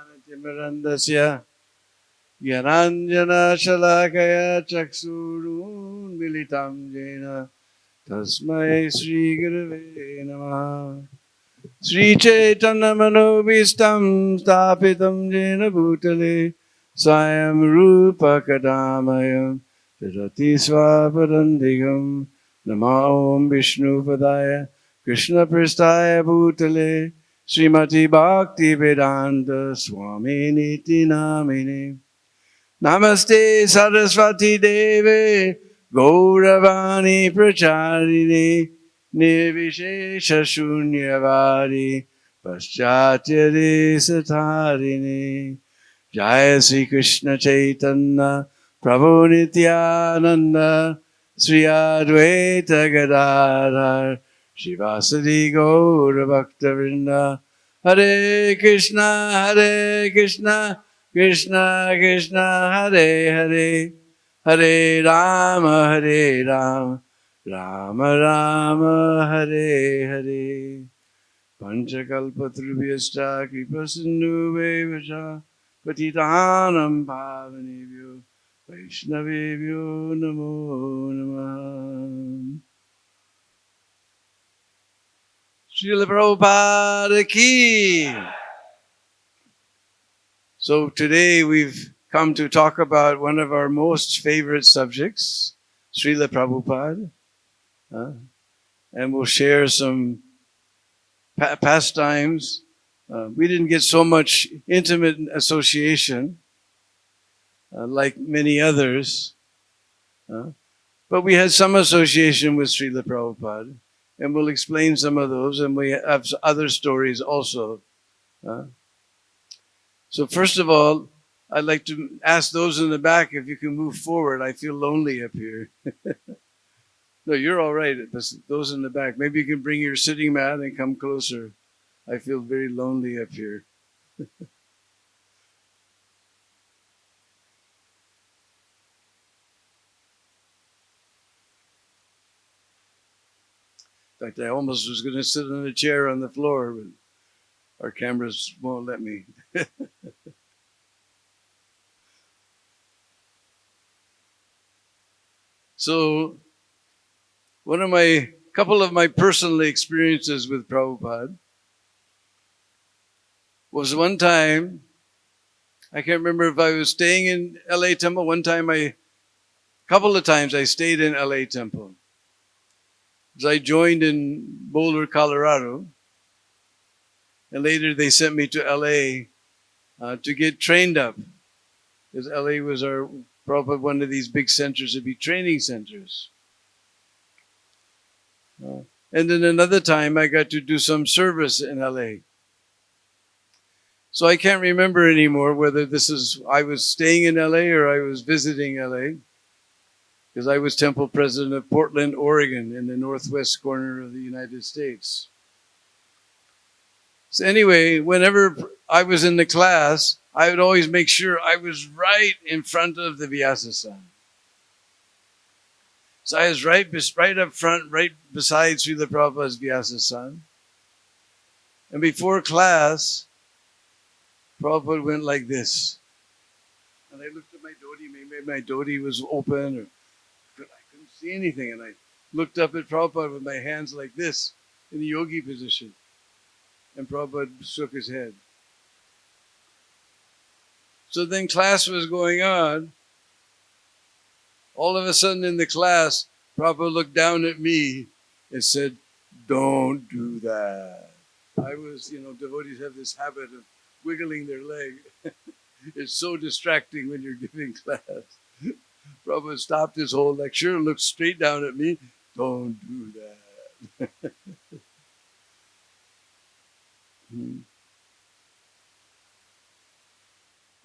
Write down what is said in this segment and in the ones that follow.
Jnanatimirandasya Gyananjana Shalakaya Chaksurun Militam Jena Tasmai Sri Gurave Namaha. Sri Chaitanya Manobhistam Stapitam Jena Bhutale Swayam Rupa Kadamayam Tadati Swapadandigam Namo Om Vishnu Padaya Krishna Pristaya Bhutale Srimati Bhakti Vedanta Swami Niti Namine Namaste Saraswati Deve Gauravani Pracharine Nirvishesha Shunyavadi Paschatya Desatarine Jaya Sri Krishna Chaitanya Prabhu Nityananda Sri Advaita Gadadhar Shivasadi Gaura Bhakta Vrinda Hare Krishna Krishna Krishna Hare Hare Hare Rama Rama Rama Hare Hare Panchakalpatrubhyashta Kripasindhuvescha Patitanam Pavanebhyo Vaishnavebhyo Namo Namah. Srila Prabhupada ki. So today we've come to talk about one of our most favorite subjects, Srila Prabhupada, and we'll share some pastimes. We didn't get so much intimate association like many others, but we had some association with Srila Prabhupada, and we'll explain some of those, and we have other stories also. So first of all, I'd like to ask those in the back if you can move forward. I feel lonely up here. No, you're all right. Those in the back, maybe you can bring your sitting mat and come closer. I feel very lonely up here. In fact, I almost was going to sit in a chair on the floor, but our cameras won't let me. So, couple of my personal experiences with Prabhupada was one time, I can't remember if I was staying in LA Temple. Couple of times I stayed in LA Temple. So I joined in Boulder, Colorado, and later they sent me to LA to get trained up, because LA was probably one of these big centers to be training centers. And then another time I got to do some service in LA. So I can't remember anymore whether I was staying in LA or I was visiting LA, because I was temple president of Portland, Oregon, in the northwest corner of the United States. So anyway, whenever I was in the class, I would always make sure I was right in front of the Vyasa-san. So I was right up front, right beside Srila Prabhupada's Vyasa-san. And before class, Prabhupada went like this. And I looked at my dhoti, maybe my dhoti was open, or I couldn't see anything. And I looked up at Prabhupada with my hands like this, in the yogi position. And Prabhupada shook his head. So then class was going on. All of a sudden in the class, Prabhupada looked down at me and said, "Don't do that." I was, devotees have this habit of wiggling their leg. It's so distracting when you're giving class. Prabhupada stopped his whole lecture, looked straight down at me. "Don't do that."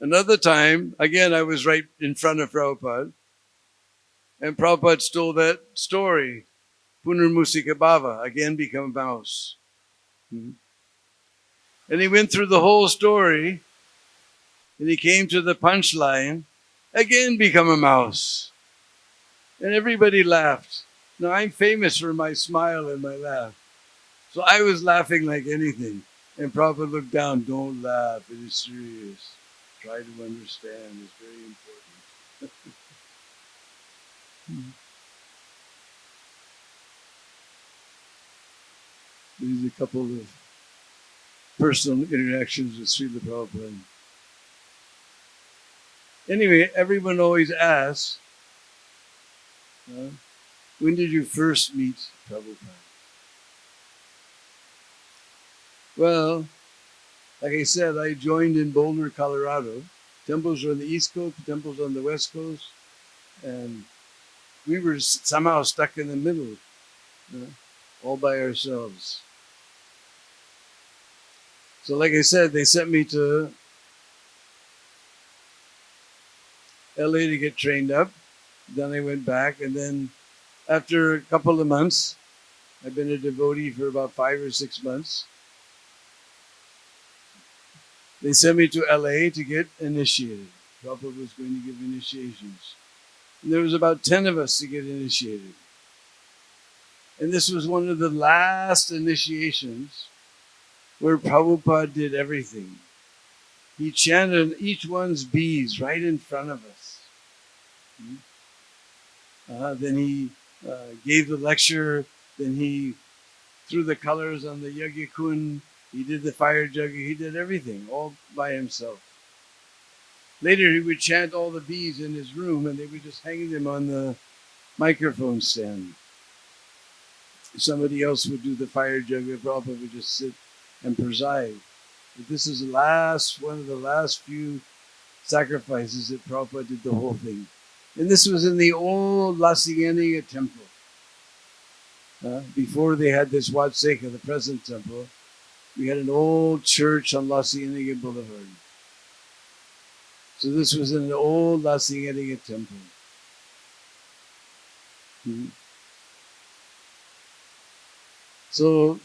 Another time, again, I was right in front of Prabhupada, and Prabhupada stole that story. Punarmusika Bhava, again become a mouse. And he went through the whole story, and he came to the punchline, again become a mouse. And everybody laughed. Now, I'm famous for my smile and my laugh. So I was laughing like anything. And Prabhupada looked down, don't laugh, it is serious. Try to understand, it's very important. These are a couple of personal interactions with Srila Prabhupada. Anyway, everyone always asks, when did you first meet Prabhupada? Well, like I said, I joined in Boulder, Colorado. Temples are on the East Coast, temples on the West Coast, and we were somehow stuck in the middle, all by ourselves. So like I said, they sent me to LA to get trained up. Then I went back, and then after a couple of months, I've been a devotee for about 5 or 6 months. They sent me to LA to get initiated. Prabhupada was going to give initiations. And there was about 10 of us to get initiated. And this was one of the last initiations where Prabhupada did everything. He chanted each one's beads right in front of us. Then he gave the lecture. Then he threw the colors on the yajna. He did the fire jug. He did everything all by himself. Later, he would chant all the beads in his room, and they would just hang them on the microphone stand. Somebody else would do the fire jug. Prabhupada would just sit and preside. But this is one of the last few sacrifices that Prabhupada did the whole thing. And this was in the old Lasiyaniya temple. Before they had this Vatseka, the present temple, we had an old church on Lasiyaniya Boulevard. So this was in an old Lasiyaniya temple. So,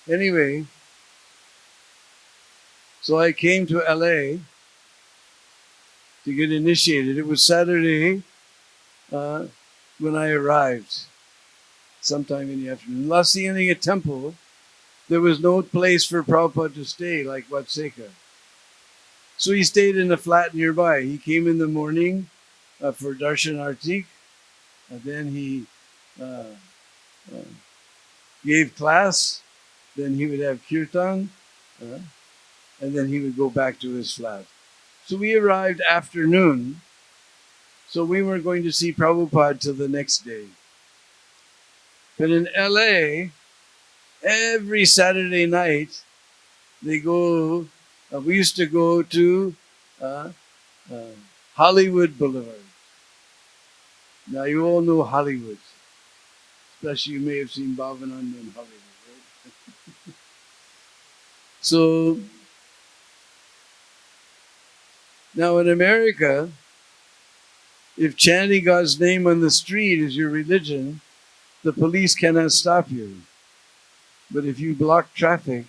anyway, so I came to LA to get initiated. It was Saturday when I arrived, sometime in the afternoon. Lasiyaniya temple, there was no place for Prabhupada to stay like Vatseka. So he stayed in a flat nearby. He came in the morning for darshan artik, and then he gave class, then he would have kirtan, and then he would go back to his flat. So we arrived afternoon, so we weren't going to see Prabhupada till the next day. But in LA, every Saturday night, they go, we used to go to Hollywood Boulevard. Now you all know Hollywood. Especially you may have seen Bhavananda in Hollywood, right? So, now in America, if chanting God's name on the street is your religion, the police cannot stop you. But if you block traffic,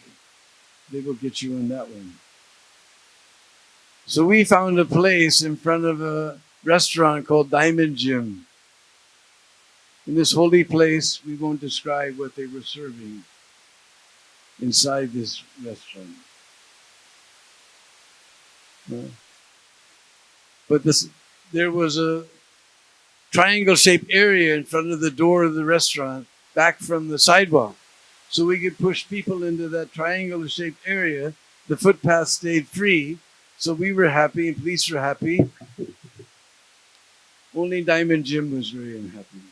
they will get you on that one. So we found a place in front of a restaurant called Diamond Gym. In this holy place, we won't describe what they were serving inside this restaurant. But there was a triangle-shaped area in front of the door of the restaurant, back from the sidewalk. So we could push people into that triangle-shaped area. The footpath stayed free, so we were happy and police were happy. Only Diamond Jim was very unhappy.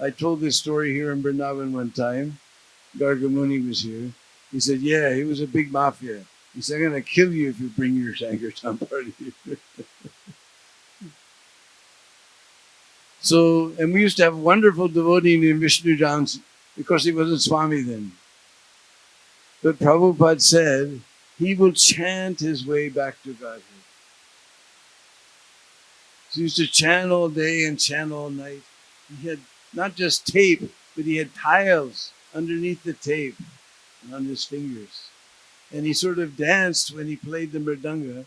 I told this story here in Vrindavan one time. Gargamuni was here. He said, yeah, he was a big mafia. He said, I'm going to kill you if you bring your Sankirtan party here. So, and we used to have a wonderful devotee named Vishnu Johnson, because he wasn't Swami then. But Prabhupada said, he will chant his way back to Godhead. So he used to chant all day and chant all night. He had not just tape, but he had tiles underneath the tape and on his fingers. And he sort of danced when he played the mridanga,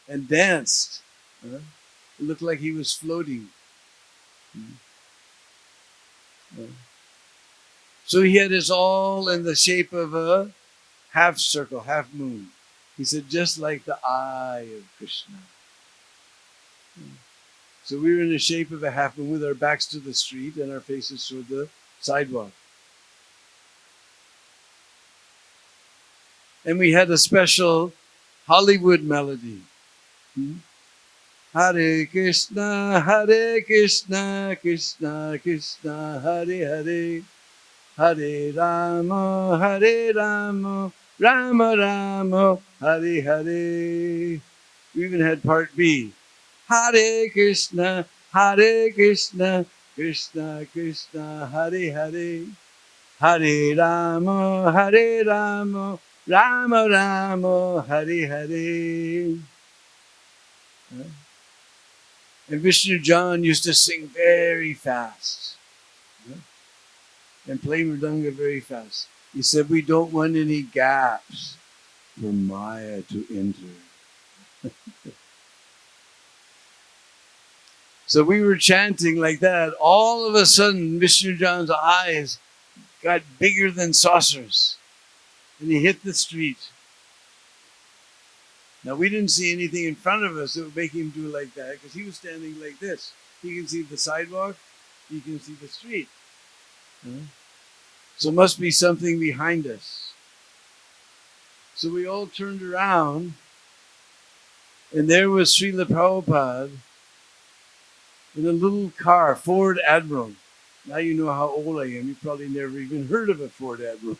and danced. It looked like he was floating. So he had us all in the shape of a half circle, half moon. He said, just like the eye of Krishna. So we were in the shape of a half moon with our backs to the street and our faces toward the sidewalk. And we had a special Hollywood melody. Hare Krishna, Krishna Krishna, Hare Hare, Hare Rama, Rama Rama, Hare Hare. We even had part B. Hare Krishna, Krishna Krishna, Hare Hare, Hare Rama, Rama Rama, Hare Hare. And Vishnu John used to sing very fast and play mridanga very fast. He said, we don't want any gaps for Maya to enter. So we were chanting like that. All of a sudden, Vishnu John's eyes got bigger than saucers. And he hit the street. Now, we didn't see anything in front of us that would make him do like that, because he was standing like this. He can see the sidewalk. He can see the street. So it must be something behind us. So we all turned around, and there was Srila Prabhupada in a little car, Ford Admiral. Now you know how old I am. You probably never even heard of a Ford Admiral.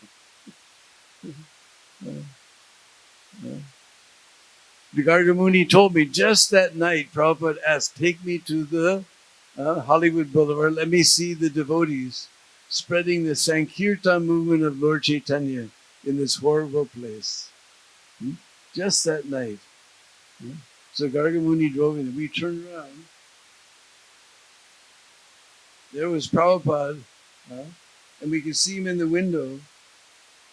Garga Muni told me just that night, Prabhupada asked, take me to the Hollywood Boulevard. Let me see the devotees spreading the Sankirtan movement of Lord Chaitanya in this horrible place. Just that night. So Garga Muni drove in, and we turned around. There was Prabhupada, and we could see him in the window.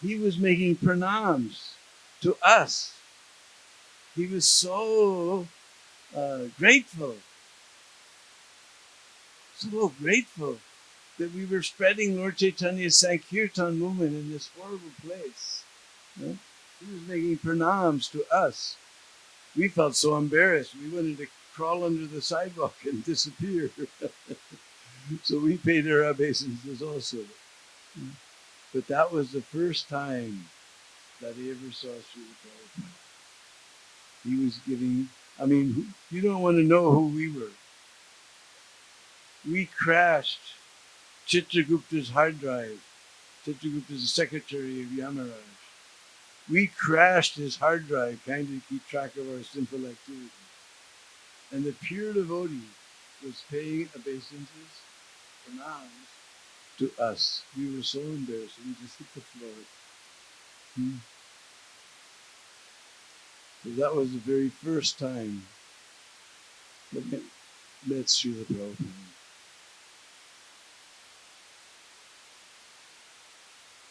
He was making pranams to us. He was so grateful that we were spreading Lord Chaitanya's Sankirtan movement in this horrible place. He was making pranams to us. We felt so embarrassed. We wanted to crawl under the sidewalk and disappear. So we paid our obeisances also. But that was the first time that I ever saw Srila Prabhupada. He was giving, you don't want to know who we were. We crashed Chitragupta's hard drive. Chitragupta is the secretary of Yamaraj. We crashed his hard drive, kind of keep track of our sinful activities. And the pure devotee was paying obeisances, pranams, to us. We were so embarrassed. We just hit the floor. So that was the very first time that I met Srila Prabhupada.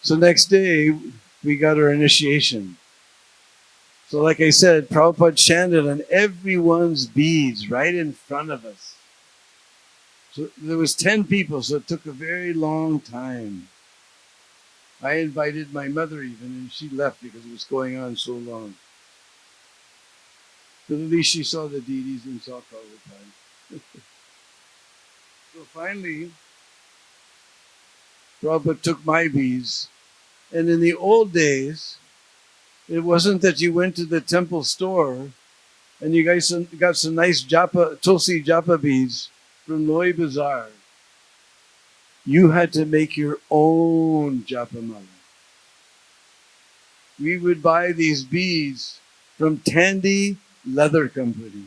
So next day, we got our initiation. So like I said, Prabhupada chanted on everyone's beads right in front of us. So there was 10 people, so it took a very long time. I invited my mother even, and she left because it was going on so long. But at least she saw the deities and saw Prabhupada. So finally, Prabhupada took my beads. And in the old days, it wasn't that you went to the temple store and you guys got some nice Tulsi japa beads from Loi Bazaar. You had to make your own japa mala. We would buy these beads from Tandy Leather Company.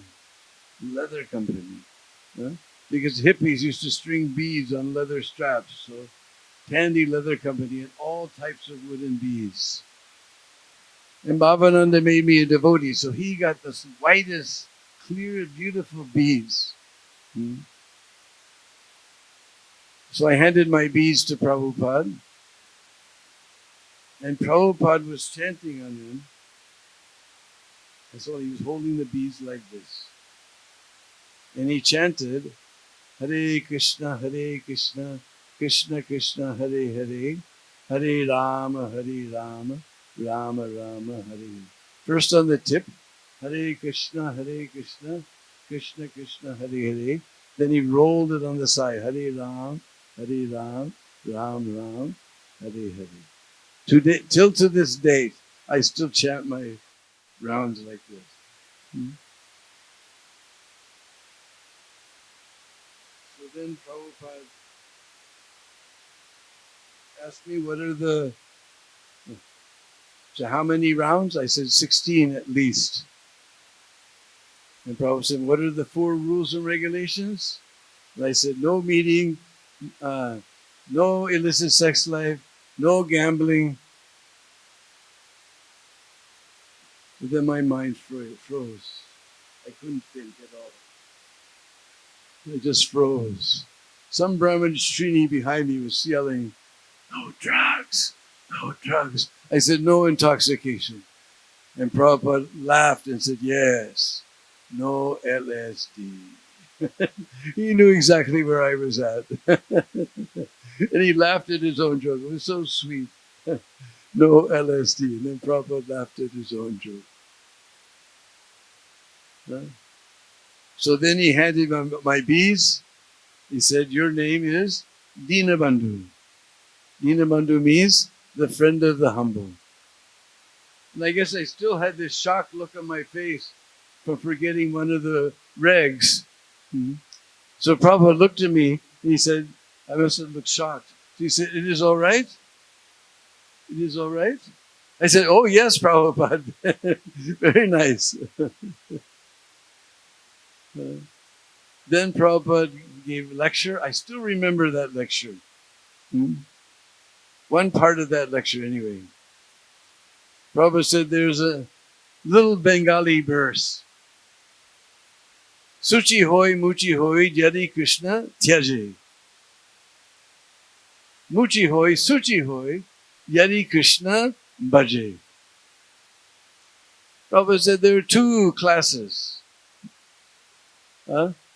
Because hippies used to string beads on leather straps. So Tandy Leather Company had all types of wooden beads. And Bhavananda made me a devotee, so he got the whitest, clear, beautiful beads. So I handed my beads to Prabhupada, and Prabhupada was chanting on them. And so he was holding the beads like this. And he chanted, Hare Krishna, Krishna Krishna, Hare Hare, Hare Rama, Hare Rama, Rama Rama, Hare. First on the tip, Hare Krishna, Krishna Krishna, Hare Hare. Then he rolled it on the side, Hare Ram, Ram Ram, Hare Hare. Today, till to this date, I still chant my rounds like this. So then Prabhupada asked me, so how many rounds? I said 16 at least. And Prabhupada said, what are the 4 rules and regulations? And I said, no meeting, no illicit sex life, no gambling. But then my mind froze. I couldn't think at all. It just froze. Some Brahmin Srini behind me was yelling, no drugs, no drugs. I said, no intoxication. And Prabhupada laughed and said, yes, no LSD. He knew exactly where I was at. And he laughed at his own joke. It was so sweet. No LSD. And then Prabhupada laughed at his own joke. So then he handed me my beads. He said, your name is Deena Bandhu. Deena Bandhu means the friend of the humble. And I guess I still had this shocked look on my face from forgetting one of the regs. So Prabhupada looked at me and he said, I must have looked shocked. So he said, it is all right? It is all right? I said, oh yes, Prabhupada. Very nice. Then Prabhupada gave a lecture. I still remember that lecture. One part of that lecture anyway. Prabhupada said there's a little Bengali verse. Suchi hoy, muchi hoy, Jari Krishna tyaje. Muchi hoy, suchi hoy, Yari Krishna bhaje. Prabhupada said there are 2 classes.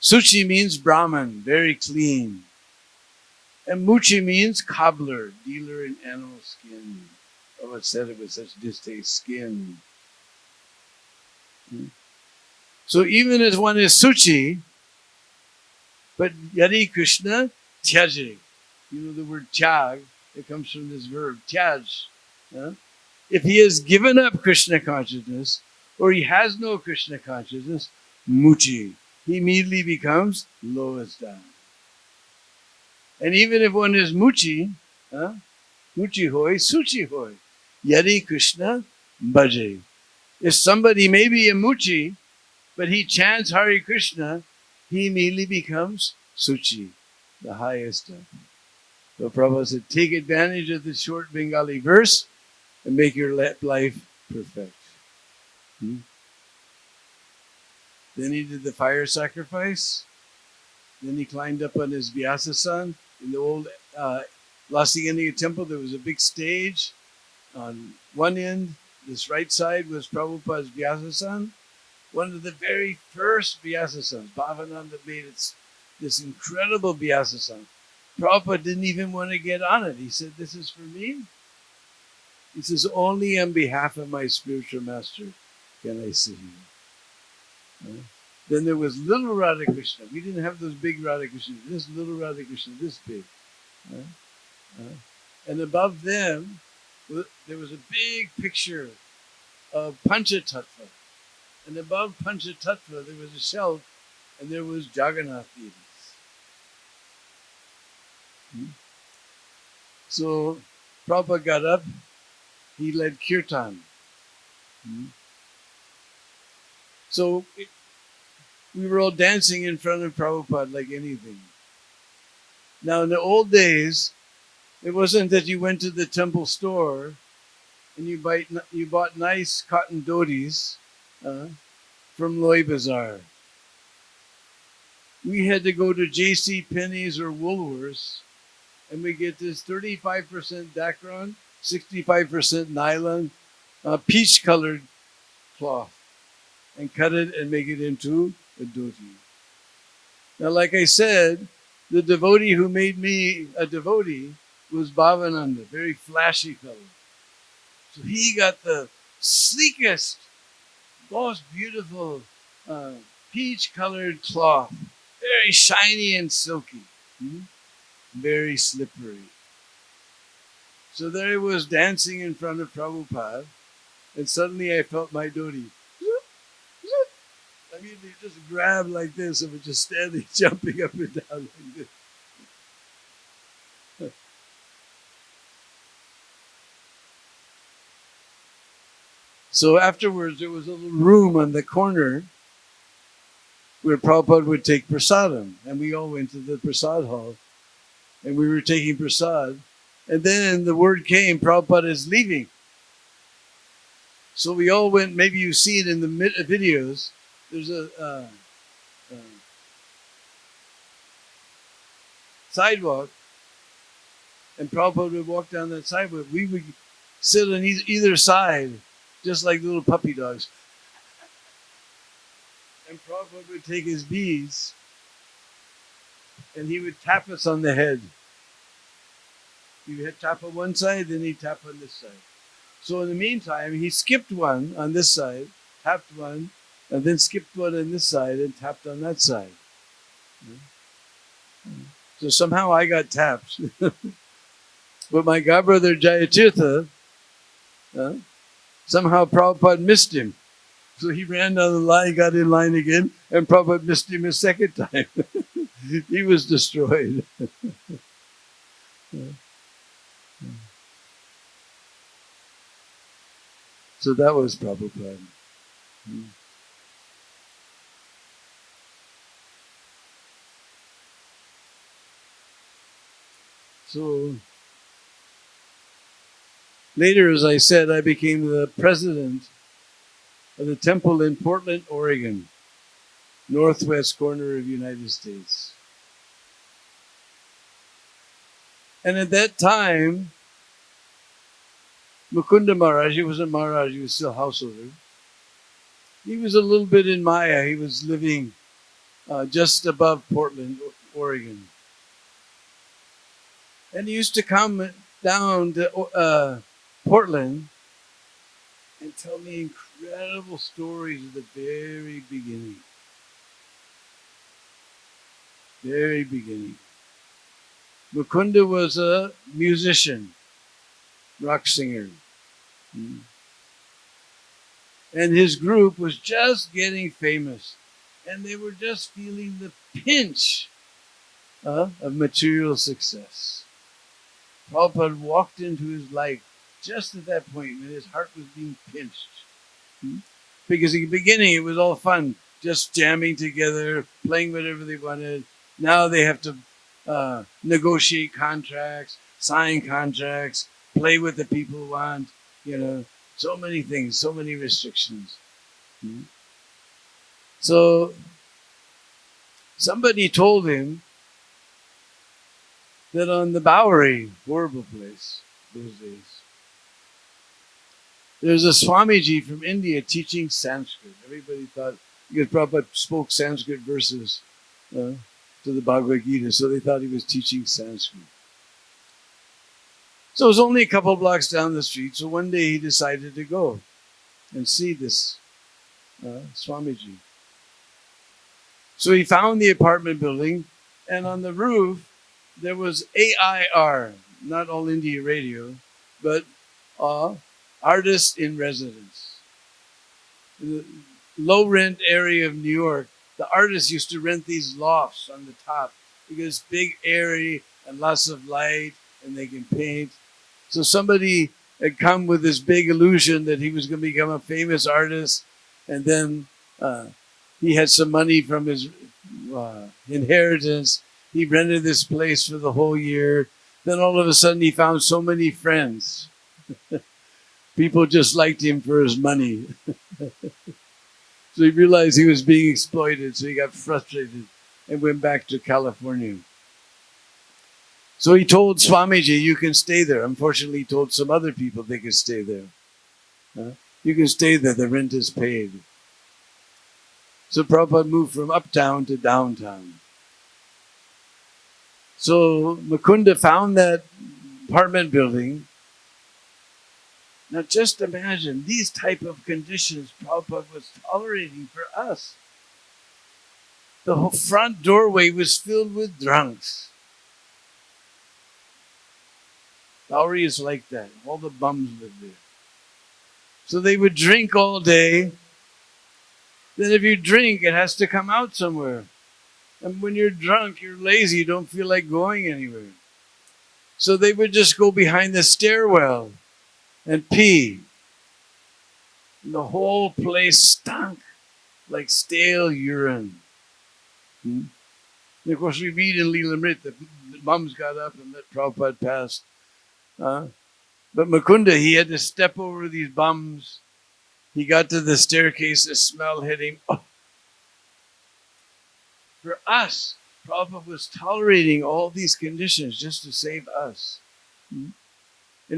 Suchi means Brahman, very clean. And Muchi means cobbler, dealer in animal skin. Prabhupada said it with such distaste, skin. So even as one is Suchi, but Yari Krishna tyaje. You know the word tyag, it comes from this verb, tyaj. If he has given up Krishna consciousness, or he has no Krishna consciousness, Muchi. He immediately becomes lowest down. And even if one is Muchi, Muchi hoy, Suchi hoy, Yari Krishna bhaje. If somebody may be a Muchi, but he chants Hare Krishna, he immediately becomes Suchi, the highest of. So Prabhupada said, take advantage of this short Bengali verse and make your life perfect. Then he did the fire sacrifice. Then he climbed up on his Vyasasan. In the old Lasingania temple, there was a big stage. On one end, this right side was Prabhupada's Vyasasan. One of the very first Vyasasans. Bhavananda made this incredible Vyasasan. Prabhupada didn't even want to get on it. He said, this is for me. He says, only on behalf of my spiritual master can I sit here. Then there was little Radha Krishna. We didn't have those big Radha Krishna. This little Radha Krishna, this big. And above them, there was a big picture of Panchatattva. And above Panchatattva, there was a shelf, and there was Jagannath deities. So Prabhupada got up, he led kirtan. So we were all dancing in front of Prabhupada like anything. Now in the old days, it wasn't that you went to the temple store and you bought nice cotton dhotis from Loy Bazaar. We had to go to J.C. Penney's or Woolworths, and we get this 35% Dacron, 65% nylon, peach-colored cloth, and cut it and make it into a dhoti. Now, like I said, the devotee who made me a devotee was Bhavananda, very flashy fellow. So he got the sleekest, most beautiful peach-colored cloth, very shiny and silky, very slippery. So there I was dancing in front of Prabhupada, and suddenly I felt my dhoti. I mean, they just grabbed like this and were just standing, jumping up and down like this. So afterwards, there was a little room on the corner where Prabhupada would take prasadam, and we all went to the prasad hall, and we were taking prasad, and then the word came, Prabhupada is leaving. So we all went, maybe you see it in the videos, there's a sidewalk, and Prabhupada would walk down that sidewalk. We would sit on either side, just like little puppy dogs. And Prabhupada would take his beads, and he would tap us on the head. He would tap on one side, then he'd tap on this side. So in the meantime, he skipped one on this side, tapped one, and then skipped one on this side and tapped on that side. So somehow I got tapped. But my godbrother Jayatirtha, somehow Prabhupada missed him. So he ran down the line, got in line again, and Prabhupada missed him a second time. He was destroyed. So that was Prabhupada. So later, as I said, I became the president of the temple in Portland, Oregon, northwest corner of the United States. And at that time, Mukunda Maharaj, he wasn't Maharaj, he was still householder. He was a little bit in Maya. He was living just above Portland, Oregon. And he used to come down to Portland and tell me incredible stories of the very beginning. Very beginning. Mukunda was a musician, rock singer. And his group was just getting famous. And they were just feeling the pinch of material success. Prabhupada walked into his life just at that point when his heart was being pinched. Because in the beginning it was all fun, just jamming together, playing whatever they wanted. Now they have to negotiate contracts, sign contracts, play what the people want, so many things, so many restrictions. So somebody told him that on the Bowery, horrible place those days, there's a Swamiji from India teaching Sanskrit. Everybody thought, because Prabhupada spoke Sanskrit verses to the Bhagavad-Gita, so they thought he was teaching Sanskrit. So it was only a couple blocks down the street, so one day he decided to go and see this Swamiji. So he found the apartment building, and on the roof, there was AIR, not All India Radio, but Artists in Residence. In the low rent area of New York, the artists used to rent these lofts on the top because big, airy, and lots of light, and they can paint. So somebody had come with this big illusion that he was going to become a famous artist, and then he had some money from his inheritance. He rented this place for the whole year. Then all of a sudden he found so many friends. People just liked him for his money. So he realized he was being exploited, so he got frustrated and went back to California. So he told Swamiji, you can stay there. Unfortunately, he told some other people they could stay there. You can stay there, the rent is paid. So Prabhupada moved from uptown to downtown. So Mukunda found that apartment building. Now just imagine these type of conditions Prabhupada was tolerating for us. The whole front doorway was filled with drunks. Bowery is like that. All the bums live there. So they would drink all day. Then if you drink, it has to come out somewhere. And when you're drunk, you're lazy, you don't feel like going anywhere. So they would just go behind the stairwell and pee. And the whole place stunk like stale urine. And of course, we read in Leela that the bums got up and let Prabhupada pass. But Mukunda, he had to step over these bums. He got to the staircase, the smell hit him. Oh. For us, Prabhupada was tolerating all these conditions just to save us. And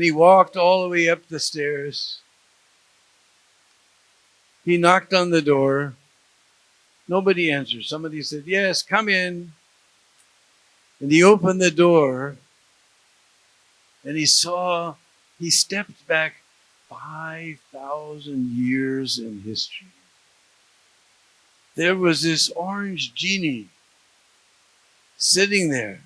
he walked all the way up the stairs. He knocked on the door. Nobody answered. Somebody said, "Yes, come in." And he opened the door and he stepped back 5,000 years in history. There was this orange genie sitting there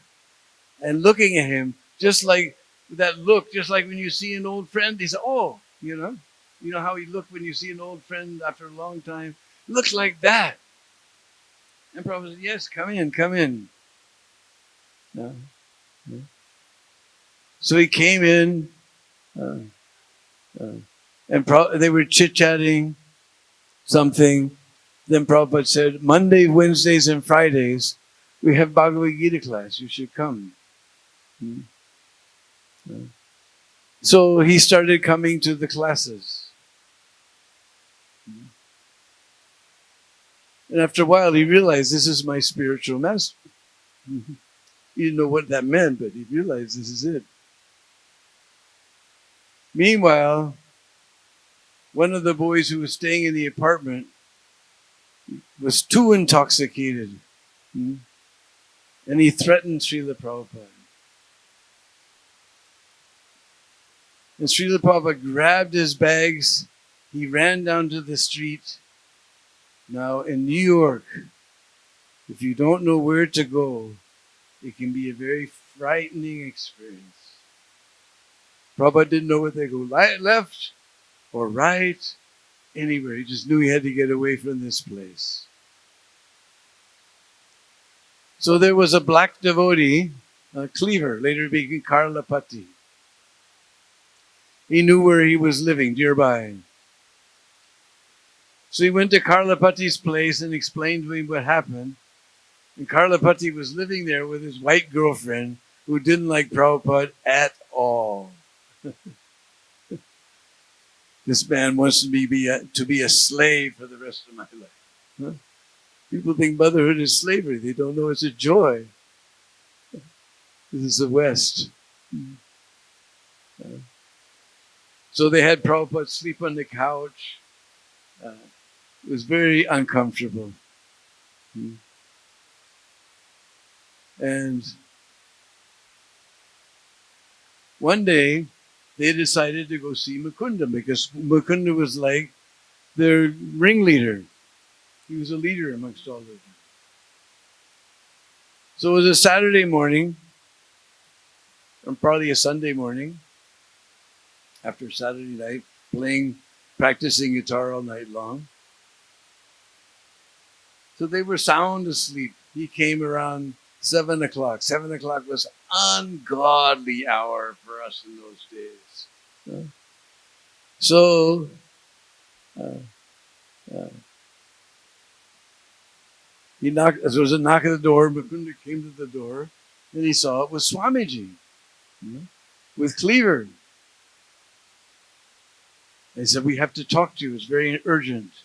and looking at him just like that look, just like when you see an old friend, he said, "Oh, you know how he looked when you see an old friend after a long time? It looks like that." And Prabhupada said, "Yes, come in, come in." No. So he came in, and they were chit-chatting something. Then Prabhupada said, "Monday, Wednesdays, and Fridays, we have Bhagavad-Gita class. You should come." So he started coming to the classes. And after a while, he realized, this is my spiritual master. He didn't know what that meant, but he realized this is it. Meanwhile, one of the boys who was staying in the apartment was too intoxicated. And he threatened Srila Prabhupada. And Srila Prabhupada grabbed his bags. He ran down to the street. Now, in New York, if you don't know where to go, it can be a very frightening experience. Prabhupada didn't know whether to go left or right, anywhere. He just knew he had to get away from this place. So there was a black devotee, Cleaver, later became Karlapati. He knew where he was living, nearby. So he went to Karlapati's place and explained to him what happened. And Karlapati was living there with his white girlfriend who didn't like Prabhupada at all. This man wants me to be a slave for the rest of my life. Huh? People think motherhood is slavery. They don't know it's a joy. This is the West. So they had Prabhupada sleep on the couch. It was very uncomfortable. And one day, they decided to go see Mukunda because Mukunda was like their ringleader. He was a leader amongst all of them. So it was a Saturday morning, or probably a Sunday morning, after Saturday night, practicing guitar all night long. So they were sound asleep. He came around 7 o'clock. 7 o'clock was ungodly hour for us in those days. So he knocked. There was a knock at the door. Mukunda came to the door, and he saw it was Swamiji with Cleaver. They said, "We have to talk to you. It's very urgent."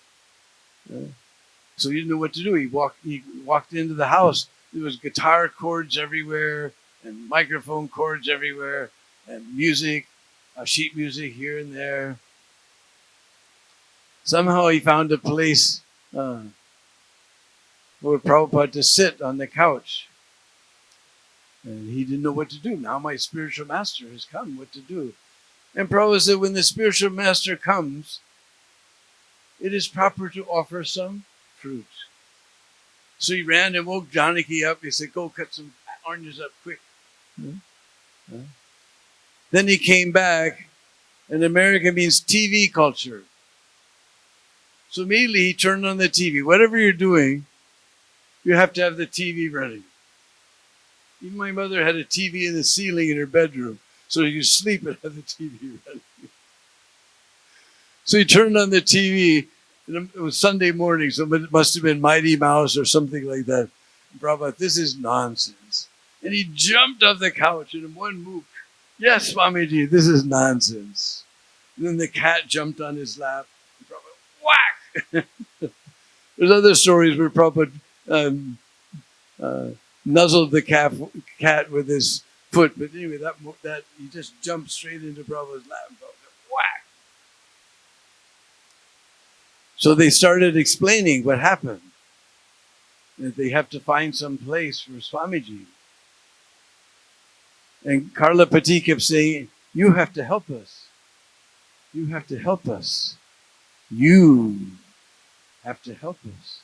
So he didn't know what to do. He walked into the house. There was guitar chords everywhere and microphone chords everywhere and music, sheet music here and there. Somehow he found a place for Prabhupada to sit on the couch. And he didn't know what to do. Now my spiritual master has come, what to do? And Prabhupada said, when the spiritual master comes, it is proper to offer some fruit. So he ran and woke Janaki up. He said, go cut some oranges up quick. Then he came back, and America means TV culture. So immediately he turned on the TV. Whatever you're doing, you have to have the TV ready. Even my mother had a TV in the ceiling in her bedroom, so you could sleep and have the TV ready. So he turned on the TV, and it was Sunday morning, so it must have been Mighty Mouse or something like that. And Prabhupada, this is nonsense. And he jumped off the couch and in one move, yes, Swamiji, this is nonsense. And then the cat jumped on his lap. And Prabhupada, whack! There's other stories where Prabhupada nuzzled the cat with his foot. But anyway, that he just jumped straight into Prabhupada's lap. And Prabhupada, whack! So they started explaining what happened. That they have to find some place for Swamiji. And Karla Pati kept saying, you have to help us. You have to help us. You have to help us.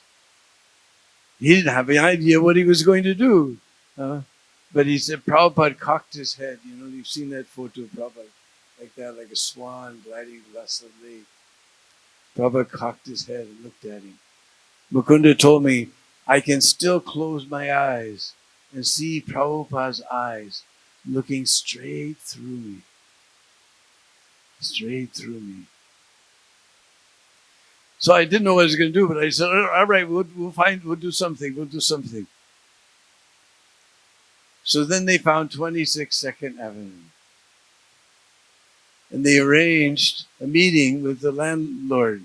He didn't have any idea what he was going to do. But he said, Prabhupada cocked his head. You know, you've seen that photo of Prabhupada, like that, like a swan gliding lustily. Prabhupada cocked his head and looked at him. Mukunda told me, I can still close my eyes and see Prabhupada's eyes looking straight through me. Straight through me. So I didn't know what I was going to do, but I said, all right, we'll do something. We'll do something. So then they found 26 Second Avenue. And they arranged a meeting with the landlord.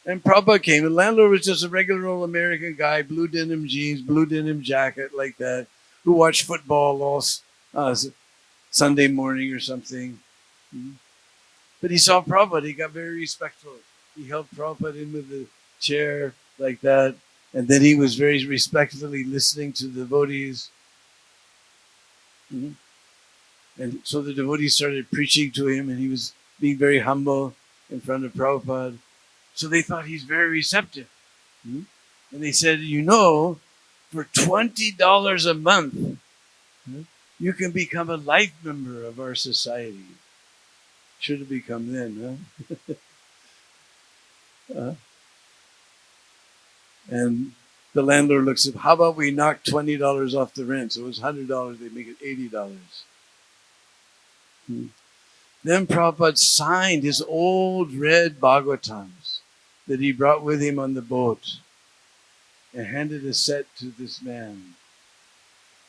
And Prabhupada came. The landlord was just a regular old American guy, blue denim jeans, blue denim jacket, like that, who watched football all Sunday morning or something. But he saw Prabhupada. He got very respectful. He helped Prabhupada in with the chair, like that. And then he was very respectfully listening to the devotees. And so the devotees started preaching to him, and he was being very humble in front of Prabhupada. So they thought he's very receptive. And they said, you know, for $20 a month, you can become a life member of our society. Should have become then, huh? And the landlord looks at, how about we knock $20 off the rent? So it was $100, they make it $80. Then Prabhupada signed his old red Bhagavatams that he brought with him on the boat and handed a set to this man.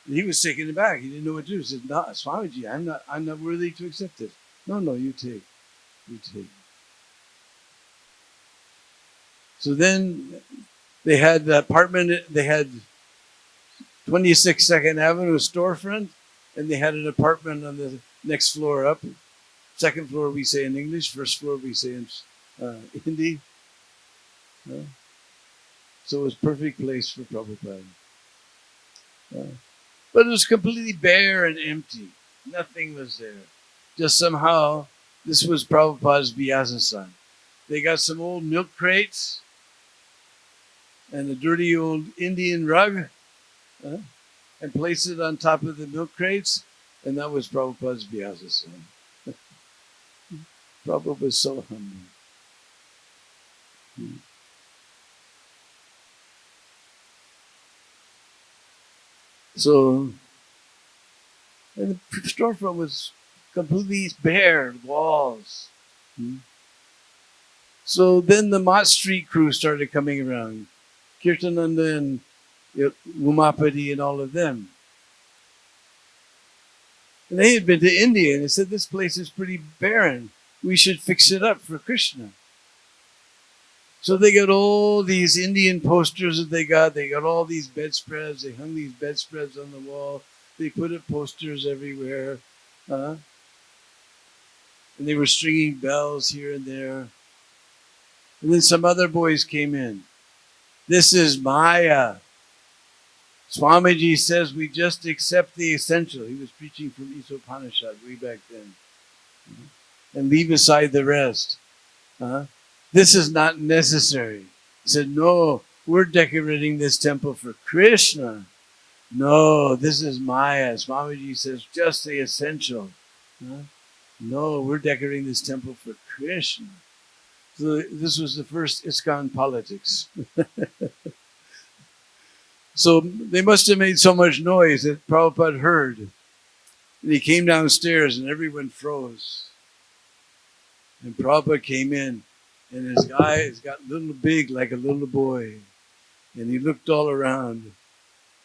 And he was taken aback. He didn't know what to do. He said, no, Swamiji, I'm not worthy to accept it. No, you take. You take. So then they had the apartment, they had 26 Second Avenue storefront, and they had an apartment on the next floor up. Second floor we say in English, first floor we say in Hindi. So it was a perfect place for Prabhupada. But it was completely bare and empty. Nothing was there. Just somehow, this was Prabhupada's Vyasa. They got some old milk crates and a dirty old Indian rug and placed it on top of the milk crates, and that was Prabhupada's Vyasa. Prabhupada was so humble. So, and the storefront was completely bare, walls. So then the Mott Street crew started coming around. Kirtananda and Umapati and all of them. And they had been to India and they said, this place is pretty barren. We should fix it up for Krishna. So they got all these Indian posters that they got all these bedspreads. They hung these bedspreads on the wall. They put up posters everywhere. And they were stringing bells here and there. And then some other boys came in. This is Maya. Swamiji says we just accept the essential. He was preaching from Upanishad way back then. And leave aside the rest. This is not necessary. He said, no, we're decorating this temple for Krishna. No, this is Maya. Swamiji says just the essential. No, we're decorating this temple for Krishna. So this was the first ISKCON politics. So they must have made so much noise that Prabhupada heard. And he came downstairs and everyone froze. And Prabhupada came in and his eyes got little big like a little boy. And he looked all around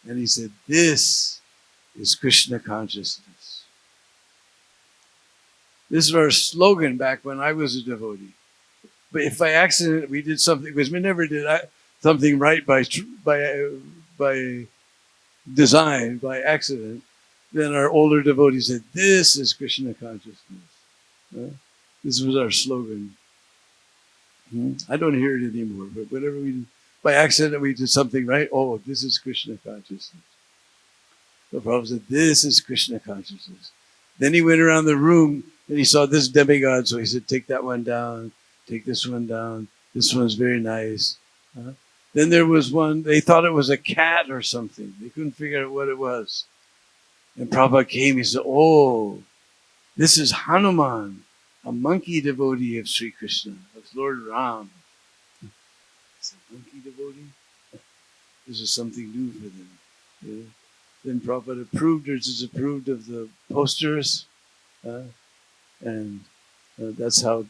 and he said, this is Krishna consciousness. This is our slogan back when I was a devotee. But if by accident we did something, because we never did something right by design, by accident, then our older devotees said, this is Krishna consciousness. This was our slogan. I don't hear it anymore, but whenever we, by accident we did something right, oh, this is Krishna consciousness. The Prabhupada said, this is Krishna consciousness. Then he went around the room and he saw this demigod, so he said, take that one down, take this one down, this one's very nice. Then there was one, they thought it was a cat or something. They couldn't figure out what it was. And Prabhupada came, he said, oh, this is Hanuman, a monkey devotee of Sri Krishna, of Lord Ram. It's a monkey devotee? This is something new for them. Yeah. Then Prabhupada approved or disapproved of the posters. And that's how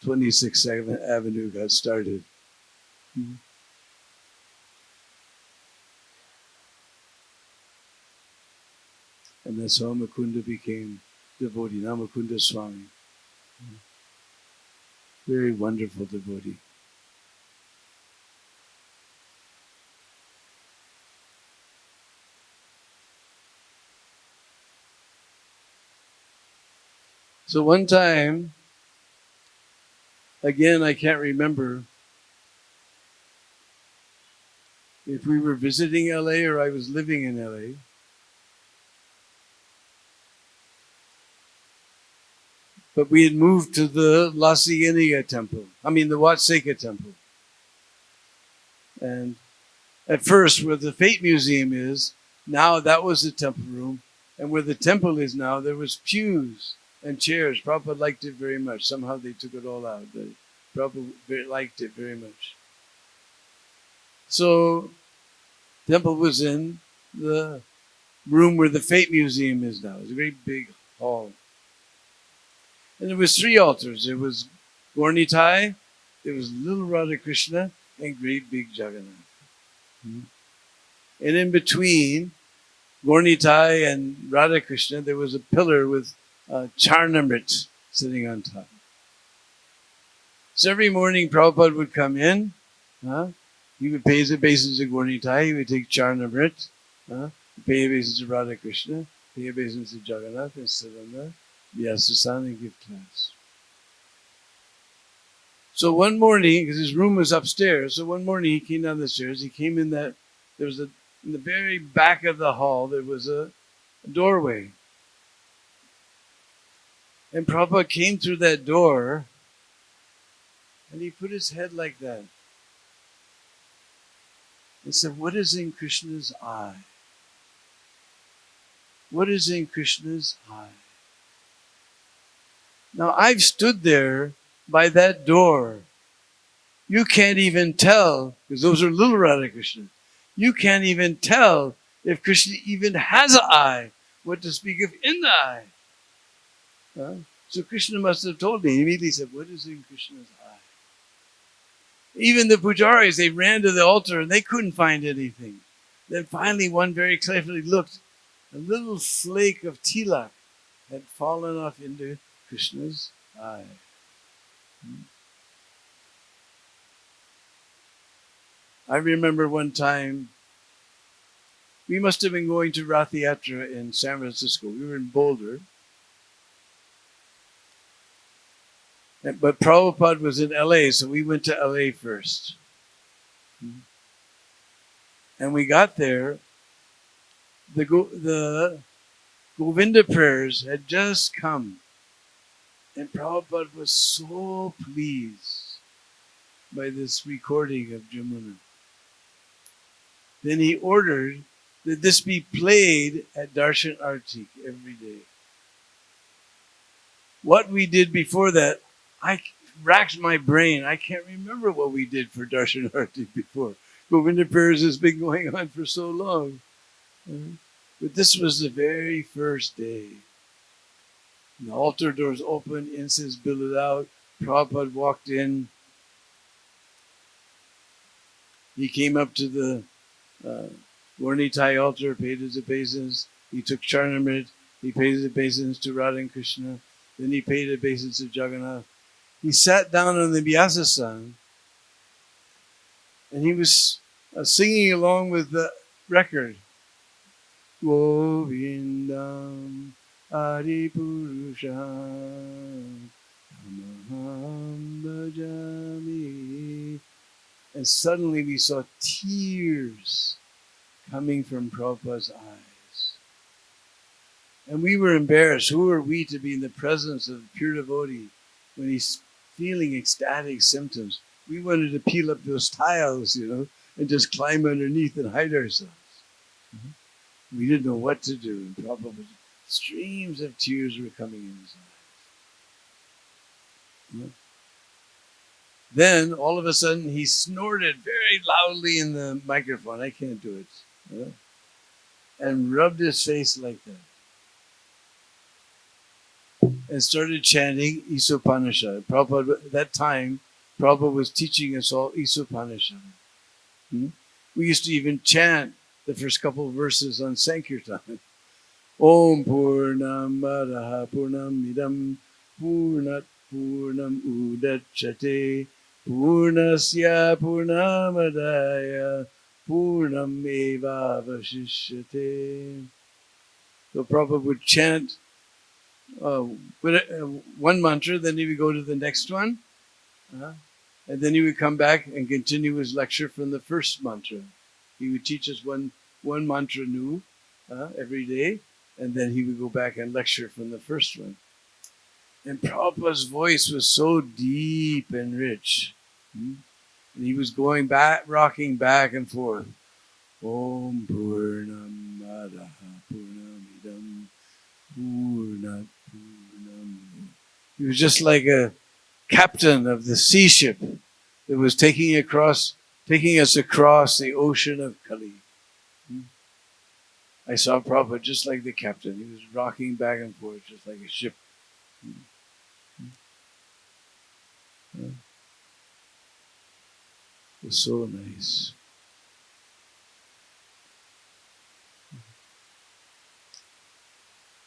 26th Avenue got started. And that's how Mukunda became devotee, now Mukunda Swami. Very wonderful devotee. So one time, again, I can't remember if we were visiting LA or I was living in LA. But we had moved to the La Cienega temple. I mean, the Watseka temple. And at first, where the Fate Museum is, now that was the temple room. And where the temple is now, there was pews and chairs. Prabhupada liked it very much. Somehow they took it all out. But Prabhupada liked it very much. So, temple was in the room where the Fate Museum is now. It was a great big hall. And there was 3 altars. There was Gaurnitai, there was little Radha Krishna, and great big Jagannath. And in between Gaurnitai and Radha Krishna, there was a pillar with Charnamrit sitting on top. So every morning Prabhupada would come in. He would pay his obeisance to Gaurnitai. He would take Charnamrit, pay obeisance to Radha Krishna, pay obeisance to Jagannath, and sit on the Vyasa and give class. So one morning, because his room was upstairs, so one morning he came down the stairs. He came in that, there was in the very back of the hall, there was a doorway. And Prabhupada came through that door, and he put his head like that. And said, what is in Krishna's eye? What is in Krishna's eye? Now, I've stood there by that door. You can't even tell, because those are little Radha Krishna. You can't even tell if Krishna even has an eye, what to speak of in the eye. So Krishna must have told me. He immediately said, what is in Krishna's eye? Even the pujaris, they ran to the altar and they couldn't find anything. Then finally one very cleverly looked. A little flake of tilak had fallen off into Krishna's eye. I remember one time, we must have been going to Rath Yatra in San Francisco. We were in Boulder. But Prabhupada was in LA, so we went to LA first. And we got there, the Govinda prayers had just come. And Prabhupada was so pleased by this recording of Jamuna. Then he ordered that this be played at Darshan Artik every day. What we did before that, I racked my brain. I can't remember what we did for Darshan Artik before. Govinda prayers has been going on for so long. But this was the very first day. The altar doors opened, incense billowed out. Prabhupada walked in. He came up to the Varnitai altar, paid his obeisance. He took Charnamrit. He paid his obeisance to Radha and Krishna. Then he paid obeisance to Jagannath. He sat down on the Vyasa and he was singing along with the record. Govindam Adipurusham Tamaham Bhajami. And suddenly we saw tears coming from Prabhupada's eyes. And we were embarrassed. Who are we to be in the presence of a pure devotee when he's feeling ecstatic symptoms? We wanted to peel up those tiles, and just climb underneath and hide ourselves. We didn't know what to do. And Prabhupada, streams of tears were coming in his eyes. Then, all of a sudden, he snorted very loudly in the microphone. I can't do it. And rubbed his face like that. And started chanting Isopanishad. Prabhupada, at that time, Prabhupada was teaching us all Isopanishad. We used to even chant the first couple of verses on Sankirtan. Om Purnam Bhadaha Purnam Idam Purnat Purnam Udacchate Purnasya Purnamadaya Purnam Eva Vashishyate. So Prabhupada would chant one mantra, then he would go to the next one, and then he would come back and continue his lecture from the first mantra. He would teach us one mantra new every day, and then he would go back and lecture from the first one. And Prabhupada's voice was so deep and rich. And he was going back, rocking back and forth. Om Purnam Adaha Purnam Idam Purnat Purnam. He was just like a captain of the sea ship that was taking us across the ocean of Kali. I saw Prabhupada just like the captain. He was rocking back and forth just like a ship. It was so nice.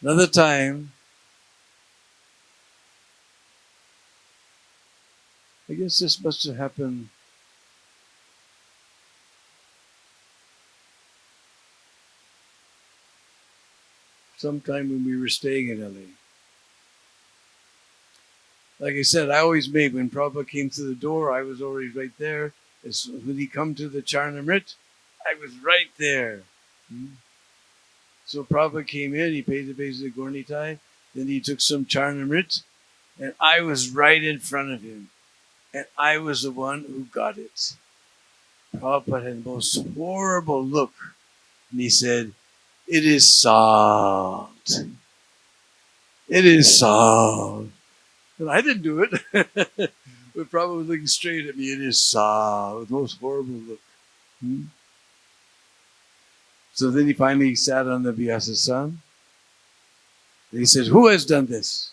Another time, I guess this must have happened sometime when we were staying in LA. Like I said, I always made, when Prabhupada came to the door, I was already right there. When he come to the Charnamrit, I was right there. So Prabhupada came in, he paid the base of the Gornitai, then he took some Charnamrit, and I was right in front of him. And I was the one who got it. Prabhupada had the most horrible look. And he said, "It is salt. It is salt." And I didn't do it. But Prabhupada was looking straight at me. "It is salt." The most horrible look. So then he finally sat on the Vyasa. And he said, "Who has done this?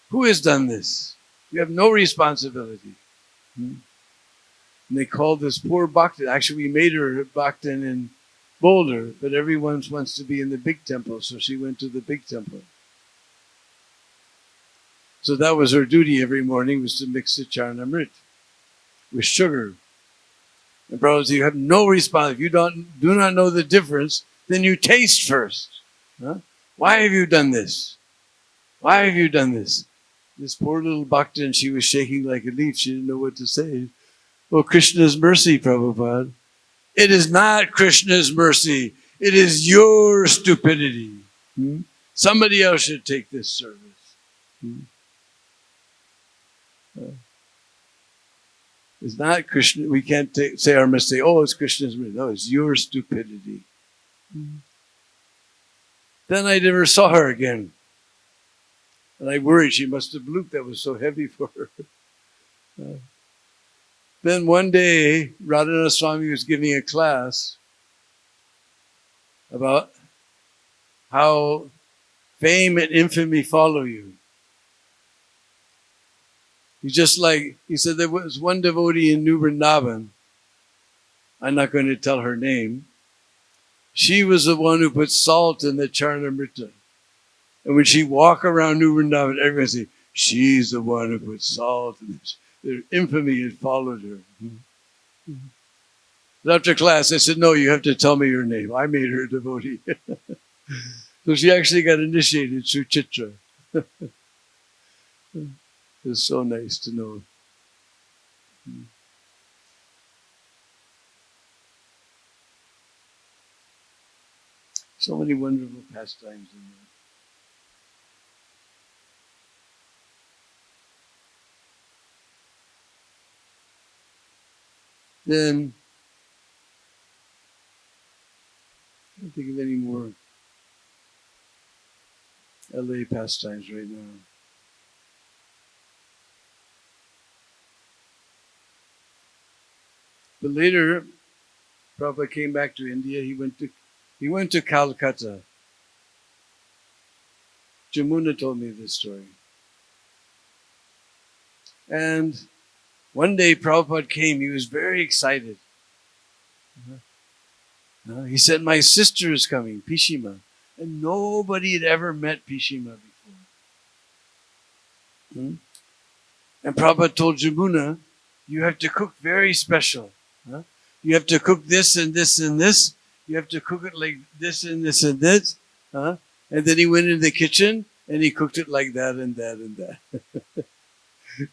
Who has done this? You have no responsibility." And they called this poor Bhaktin. Actually, we made her Bhaktin in Boulder, but everyone wants to be in the big temple, so she went to the big temple. So that was her duty every morning, was to mix the Charnamrit with sugar. And brothers, you have no response. If you do not know the difference, then you taste first. Why have you done this? Why have you done this? This poor little Bhaktin, she was shaking like a leaf. She didn't know what to say. "Oh, Krishna's mercy, Prabhupada." It is not Krishna's mercy. It is your stupidity. Somebody else should take this service. It's not Krishna. We can't say our mistake. Oh, it's Krishna's mercy. No, it's your stupidity. Then I never saw her again. And I worried she must have blooped. That was so heavy for her. Then one day, Radhanath Swami was giving a class about how fame and infamy follow you. He said there was one devotee in New Vrindavan. I'm not going to tell her name. She was the one who put salt in the Charnamrita. And when she walked around New Vrindavan, everyone say, she's the one who put salt in this. Their infamy had followed her. After class, I said, no, you have to tell me your name. I made her a devotee. So she actually got initiated through Chitra. It was so nice to know. So many wonderful pastimes in there. Then, I can't think of any more LA pastimes right now. But later, Prabhupada came back to India. He went to Calcutta. Jamuna told me this story. And one day Prabhupada came. He was very excited. He said, my sister is coming, Pishima. And nobody had ever met Pishima before. And Prabhupada told Jamuna, you have to cook very special. You have to cook this and this and this. You have to cook it like this and this and this. And then he went into the kitchen and he cooked it like that and that and that.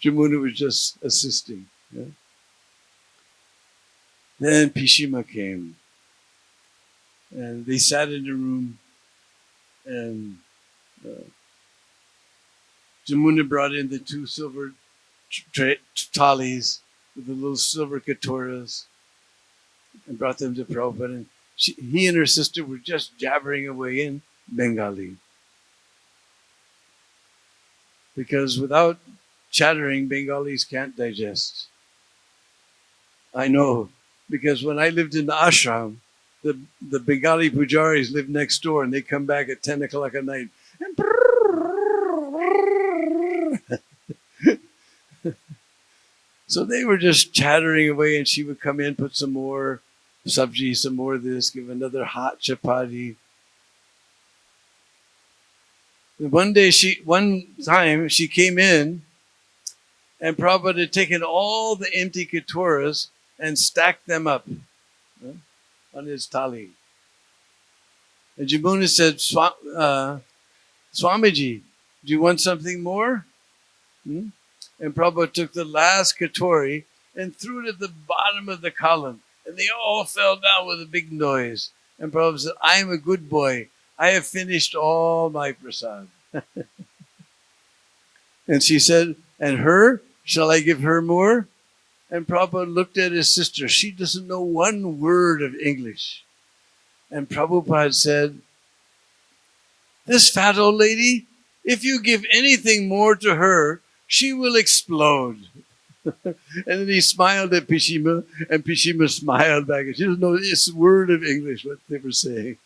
Jamuna was just assisting. Then Pishima came. And they sat in the room. And Jamuna brought in the 2 silver thalis with the little silver katoras and brought them to Prabhupada. And he and her sister were just jabbering away in Bengali. Because without chattering, Bengalis can't digest. I know, because when I lived in the ashram, the Bengali pujaris lived next door and they come back at 10 o'clock at night. So they were just chattering away, and she would come in, put some more sabji, some more of this, give another hot chapati. And one time she came in, and Prabhupada had taken all the empty katoras and stacked them up on his thali. And Jamuna said, Swamiji, do you want something more? And Prabhupada took the last katori and threw it at the bottom of the column. And they all fell down with a big noise. And Prabhupada said, I am a good boy. I have finished all my prasad. And she said, and her? Shall I give her more? And Prabhupada looked at his sister. She doesn't know one word of English. And Prabhupada said, this fat old lady, if you give anything more to her, she will explode. And then he smiled at Pishima, and Pishima smiled back. She doesn't know this word of English, what they were saying.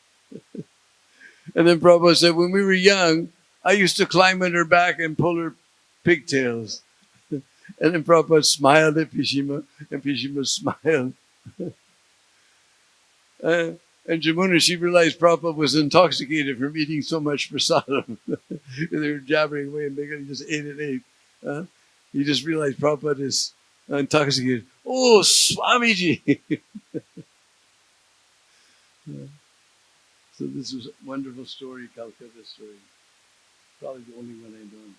And then Prabhupada said, when we were young, I used to climb on her back and pull her pigtails. And then Prabhupada smiled at Pishima, and Pishima smiled. And Jamuna, she realized Prabhupada was intoxicated from eating so much prasadam. They were jabbering away and he just ate and ate. He just realized Prabhupada is intoxicated. Oh, Swamiji! So this was a wonderful story, Calcutta story. Probably the only one I know.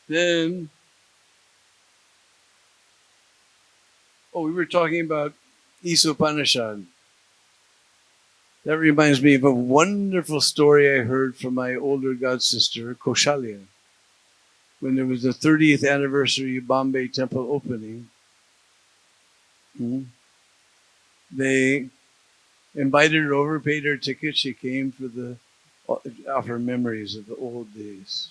Then Oh, we were talking about Isopanishad. That reminds me of a wonderful story I heard from my older god sister, Koshalya, when there was the 30th anniversary of Bombay Temple opening. They invited her over, paid her ticket. She came for the offer memories of the old days.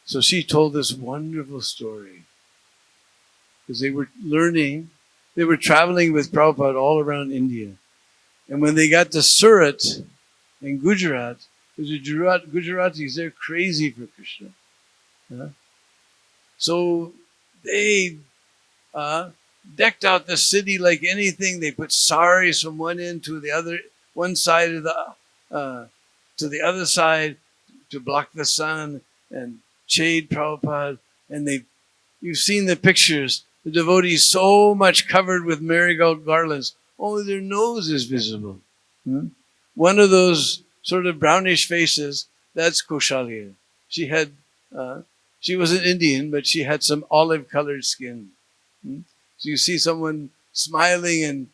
So she told this wonderful story because they were traveling with Prabhupada all around India. And when they got to Surat in Gujarat, because the Gujaratis, they're crazy for Krishna. So they decked out the city like anything. They put saris from one end to the other, one side of to the other side to block the sun and shade Prabhupada. And you've seen the pictures. The devotees so much covered with marigold garlands, only their nose is visible. One of those sort of brownish faces, that's Koshalya. She was an Indian, but she had some olive-colored skin. So you see someone smiling and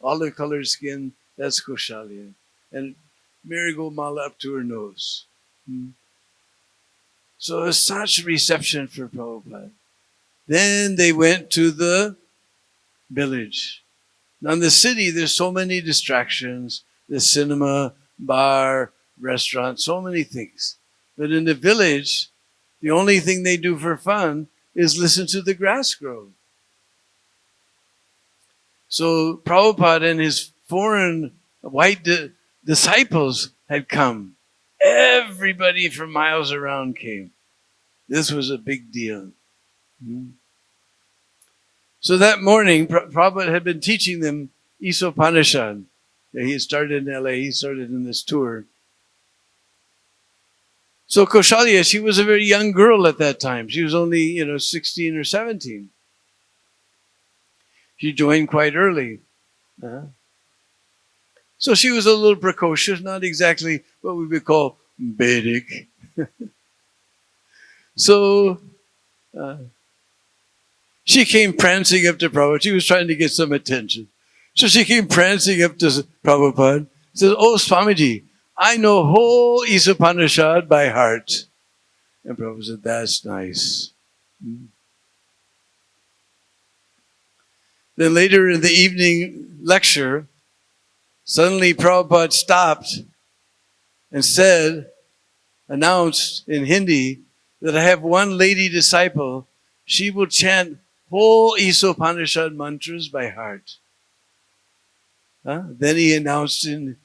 olive-colored skin, that's Koshalya. And marigold mala up to her nose. So it was such reception for Prabhupada. Then they went to the village. Now in the city, there's so many distractions. The cinema, bar, restaurant, so many things. But in the village, the only thing they do for fun is listen to the grass grow. So Prabhupada and his foreign white disciples had come. Everybody from miles around came. This was a big deal. So that morning, Prabhupada had been teaching them Isopanishad. He started in LA, he started in this tour. So Koshalya, she was a very young girl at that time. She was only, 16 or 17. She joined quite early. So she was a little precocious, not exactly what we would call Vedic. So she came prancing up to Prabhupada. She was trying to get some attention. So she came prancing up to Prabhupada. Says, "Oh, Swamiji, I know whole Isopanishad by heart." And Prabhupada said, "That's nice." Then later in the evening lecture, suddenly Prabhupada stopped and announced in Hindi that I have one lady disciple. She will chant whole Isopanishad mantras by heart. Then he announced in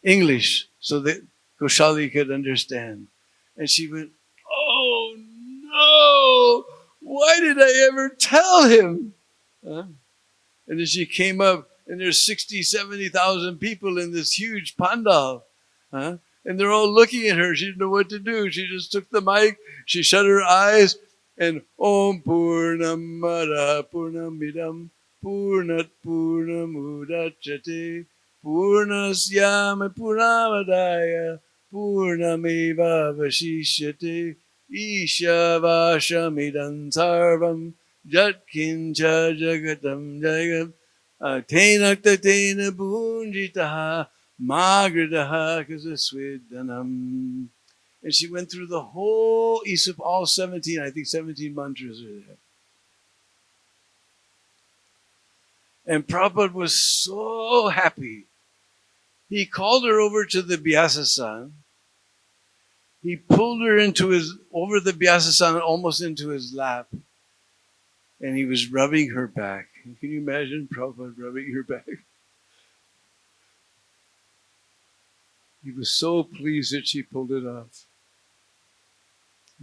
English so that Koshalya could understand. And she went, "Oh no! Why did I ever tell him?" And then she came up, and there's 60, 70,000 people in this huge pandal. And they're all looking at her. She didn't know what to do. She just took the mic, she shut her eyes, and Om Purnamada Purnamidam Purnat Purnamudachyate Purnasyama Purnamadaya Purnameva Vashishyate Ishavashamidam Sarvam Jatkincha Jagatam Jagam Tenakta Tena Bunjitaha Magradaha Kasaswidanam. And she went through the whole Isop, all 17, I think 17 mantras are there. And Prabhupada was so happy. He called her over to the Vyasa-san. He pulled her over the Vyasa-san, almost into his lap. And he was rubbing her back. Can you imagine Prabhupada rubbing her back? He was so pleased that she pulled it off.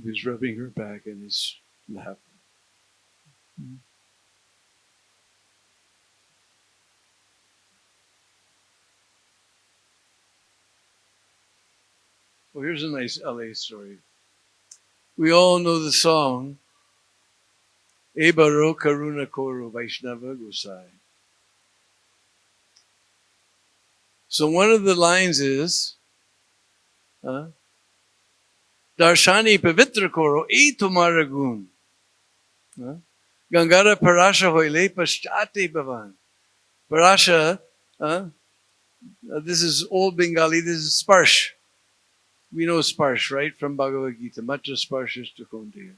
He was rubbing her back in his lap. Well, here's a nice LA story. We all know the song, Ebaro Karuna Koro Vaishnava Gosai. So one of the lines is, Darshani Pavitra Koro E Tumara Gun. Gangara Parasha hoile paschate bhavan. Parasha, this is old Bengali, this is Sparsh. We know Sparsh, right? From Bhagavad-Gita. Matra Sparshishta Kaunteya.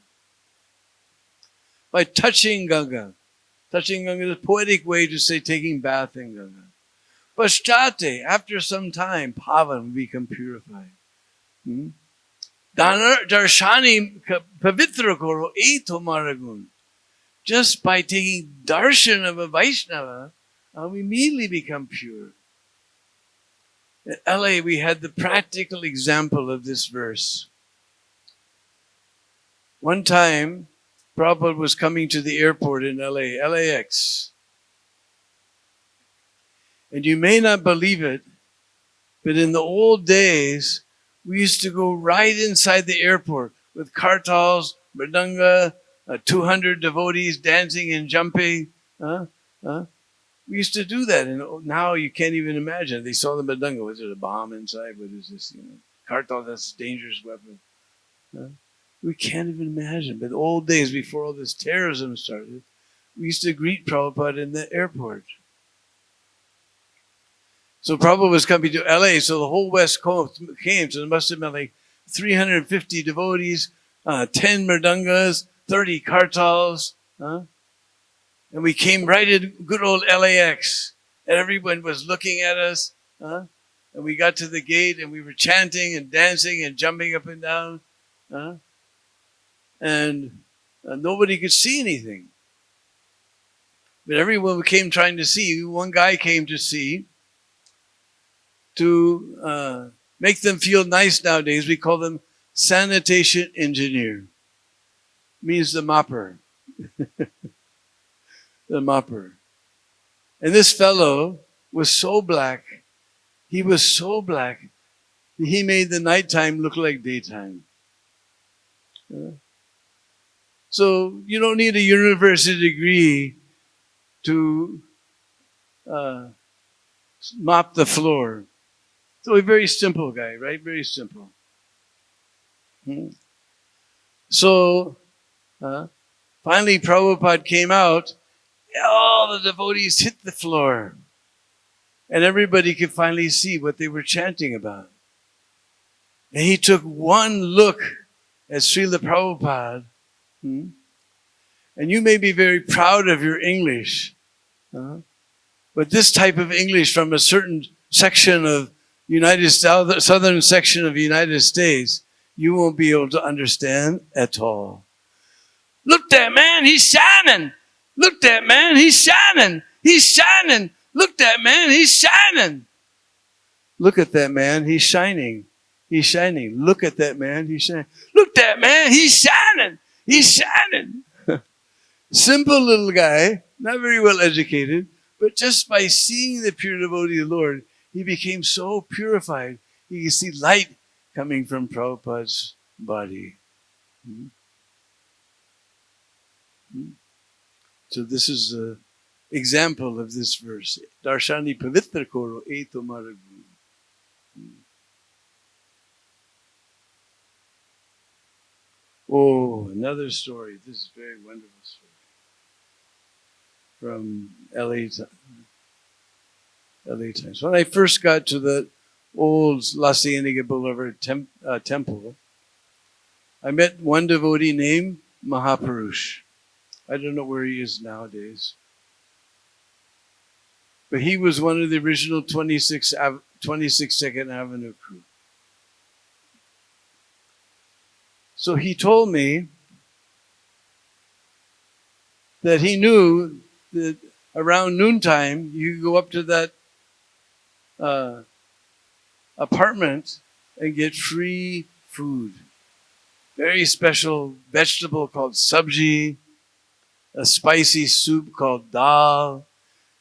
By touching Ganga. Touching Ganga is a poetic way to say taking bath in Ganga. Paschate, after some time, Pavan will become purified. Darshani Pavitra Koro Eto Maragun. Just by taking darshan of a Vaishnava, we immediately become pure. In LA, we had the practical example of this verse. One time, Prabhupada was coming to the airport in LA, LAX. And you may not believe it, but in the old days, we used to go right inside the airport with kartals, mridanga, 200 devotees dancing and jumping. We used to do that, and now you can't even imagine. They saw the mridanga. Was it a bomb inside? What is this? Kartal, that's a dangerous weapon. We can't even imagine. But the old days, before all this terrorism started, we used to greet Prabhupada in the airport. So Prabhupada was coming to LA, so the whole West Coast came. So there must have been like 350 devotees, 10 mridangas, 30 kartals. And we came right in good old LAX. And everyone was looking at us. And we got to the gate and we were chanting and dancing and jumping up and down. And nobody could see anything. But everyone came trying to see. One guy came to see. To make them feel nice nowadays, we call them sanitation engineer. Means the mopper. The mopper. And this fellow was so black. He was so black. He made the nighttime look like daytime. So you don't need a university degree to mop the floor. So a very simple guy, right? Very simple. So finally Prabhupada came out. All the devotees hit the floor. And everybody could finally see what they were chanting about. And he took one look at Srila Prabhupada. And you may be very proud of your English. But this type of English from a certain section of southern section of the United States, you won't be able to understand at all. Look that man, he's shining. Look that man, he's shining. He's shining. Look that man, he's shining. Look at that man, he's shining. He's shining. Look at that man, he's shining. Look that man, he's shining. He's shining. Simple little guy, not very well educated, but just by seeing the pure devotee of the Lord, he became so purified. He could see light coming from Prabhupada's body. So this is an example of this verse. Darshani pavitra koro eto maragu. Oh, another story. This is a very wonderful story. From LA times. When I first got to the old La Cienega Boulevard temple, I met one devotee named Mahapurush. I don't know where he is nowadays. But he was one of the original 26 Second Avenue crew. So he told me that he knew that around noontime, you could go up to that apartment and get free food. Very special vegetable called sabji, a spicy soup called dal,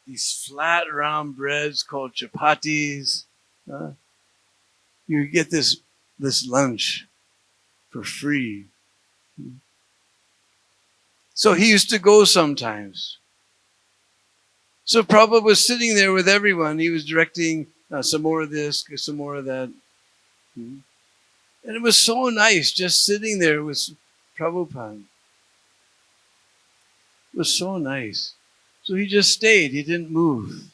these flat round breads called chapatis. You get this lunch for free. So he used to go sometimes. So Prabhupada was sitting there with everyone. He was directing some more of this, some more of that. And it was so nice just sitting there with Prabhupada. It was so nice. So he just stayed. He didn't move.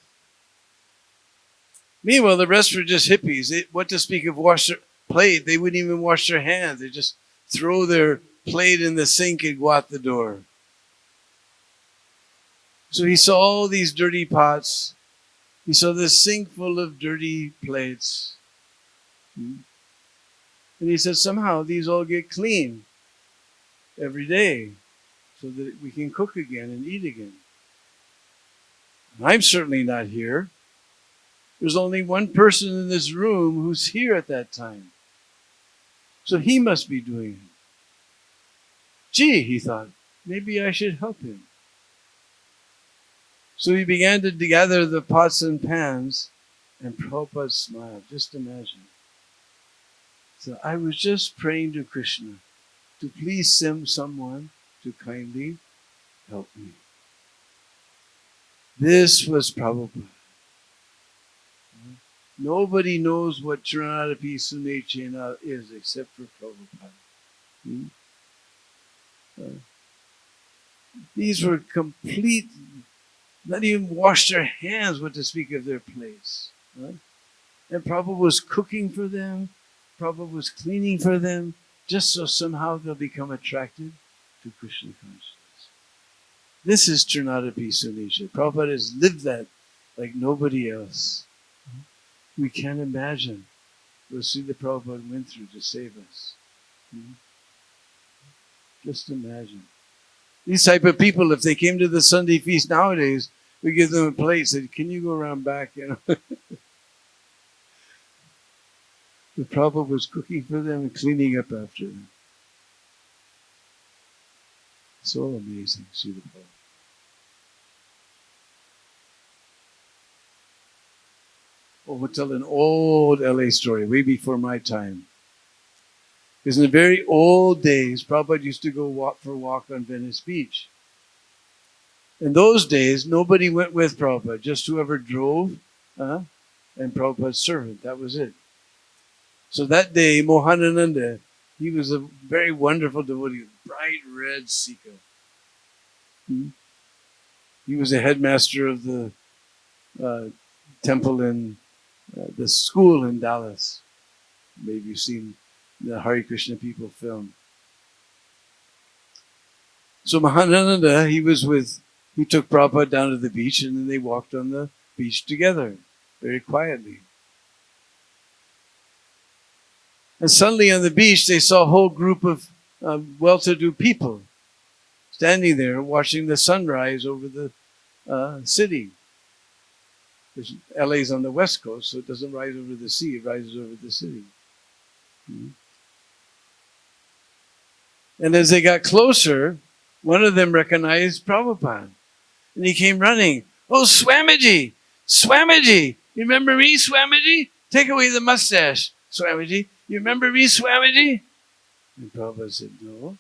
Meanwhile, the rest were just hippies. What to speak of wash their plate? They wouldn't even wash their hands. They just throw their plate in the sink and go out the door. So he saw all these dirty pots. He saw this sink full of dirty plates. And he said, somehow these all get clean every day so that we can cook again and eat again. And I'm certainly not here. There's only one person in this room who's here at that time. So he must be doing it. Gee, he thought, maybe I should help him. So he began to gather the pots and pans, and Prabhupada smiled. Just imagine. So I was just praying to Krishna to please send someone to kindly help me. This was Prabhupada. Nobody knows what Trinadapi Sunechena is except for Prabhupada. These were complete, not even washed their hands, what to speak of their plates. And Prabhupada was cooking for them. Prabhupada was cleaning for them, just so somehow they'll become attracted to Krishna consciousness. This is Trinadapi Sunesha. Prabhupada has lived that like nobody else. We can't imagine what Srila Prabhupada went through to save us. Just imagine. These type of people, if they came to the Sunday feast nowadays, we give them a plate, said, can you go around back? The Prabhupada was cooking for them and cleaning up after them. So amazing, Srila Prabhupada. Oh, we'll tell an old LA story, way before my time. Because in the very old days, Prabhupada used to go for a walk on Venice Beach. In those days, nobody went with Prabhupada, just whoever drove and Prabhupada's servant. That was it. So that day, Mohanananda, he was a very wonderful devotee, bright red Sikha. He was a headmaster of the temple in the school in Dallas. Maybe you've seen the Hare Krishna people film. So Mahananda, he took Prabhupada down to the beach, and then they walked on the beach together, very quietly. And suddenly on the beach, they saw a whole group of well-to-do people standing there watching the sunrise over the city. Because LA's on the west coast, so it doesn't rise over the sea, it rises over the city. And as they got closer, one of them recognized Prabhupada. And he came running. Oh, Swamiji! Swamiji! You remember me, Swamiji? Take away the mustache, Swamiji. You remember me, Swamiji? And Prabhupada said, no.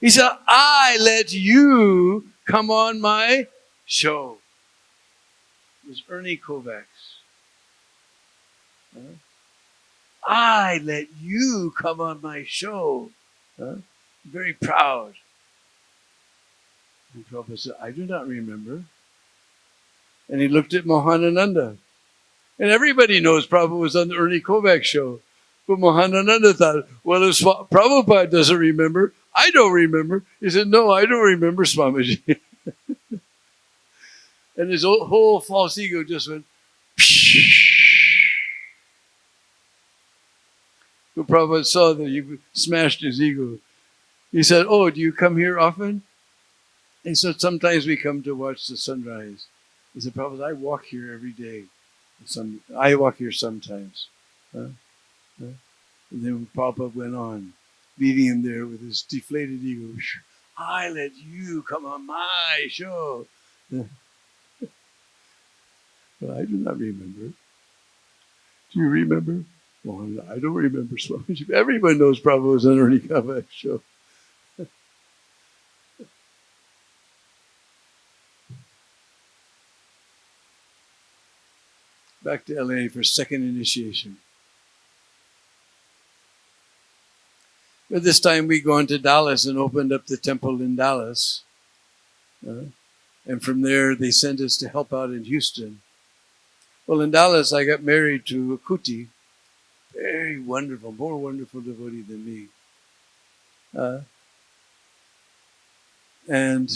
He said, I let you come on my show. It was Ernie Kovacs. I let you come on my show. Very proud. And Prabhupada said, I do not remember. And he looked at Mohanananda. And everybody knows Prabhupada was on the Ernie Kovacs show. But Mohanananda thought, well, if Prabhupada doesn't remember, I don't remember. He said, no, I don't remember, Swamiji. And his whole false ego just went, so Prabhupada saw that he smashed his ego. He said, oh, do you come here often? He said, sometimes we come to watch the sunrise. He said, Prabhupada, I walk here every day. I walk here sometimes. And then Prabhupada went on, leaving him there with his deflated ego. I let you come on my show. But I do not remember. Do you remember? Well, I don't remember Swamiji. Everyone knows Prabhupada was on Ernie Kovacs show. Back to LA for second initiation. But this time we go into Dallas and opened up the temple in Dallas. And from there, they sent us to help out in Houston. Well, in Dallas, I got married to a Kuti, very wonderful, more wonderful devotee than me. And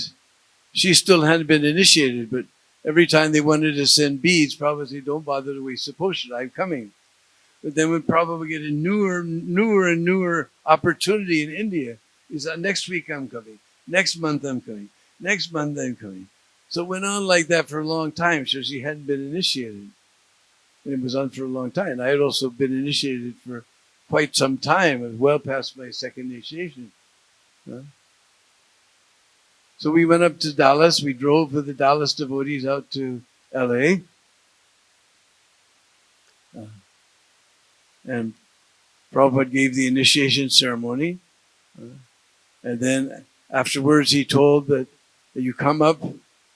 she still hadn't been initiated, but every time they wanted to send beads, Prabhupada said, don't bother to waste the potion, I'm coming. But then when Prabhupada would get a newer opportunity in India, he said, next week I'm coming, next month I'm coming, next month I'm coming. So it went on like that for a long time, so she hadn't been initiated. And it was on for a long time. And I had also been initiated for quite some time, well past my second initiation. So we went up to Dallas. We drove with the Dallas devotees out to LA. And Prabhupada gave the initiation ceremony. And then afterwards he told that you come up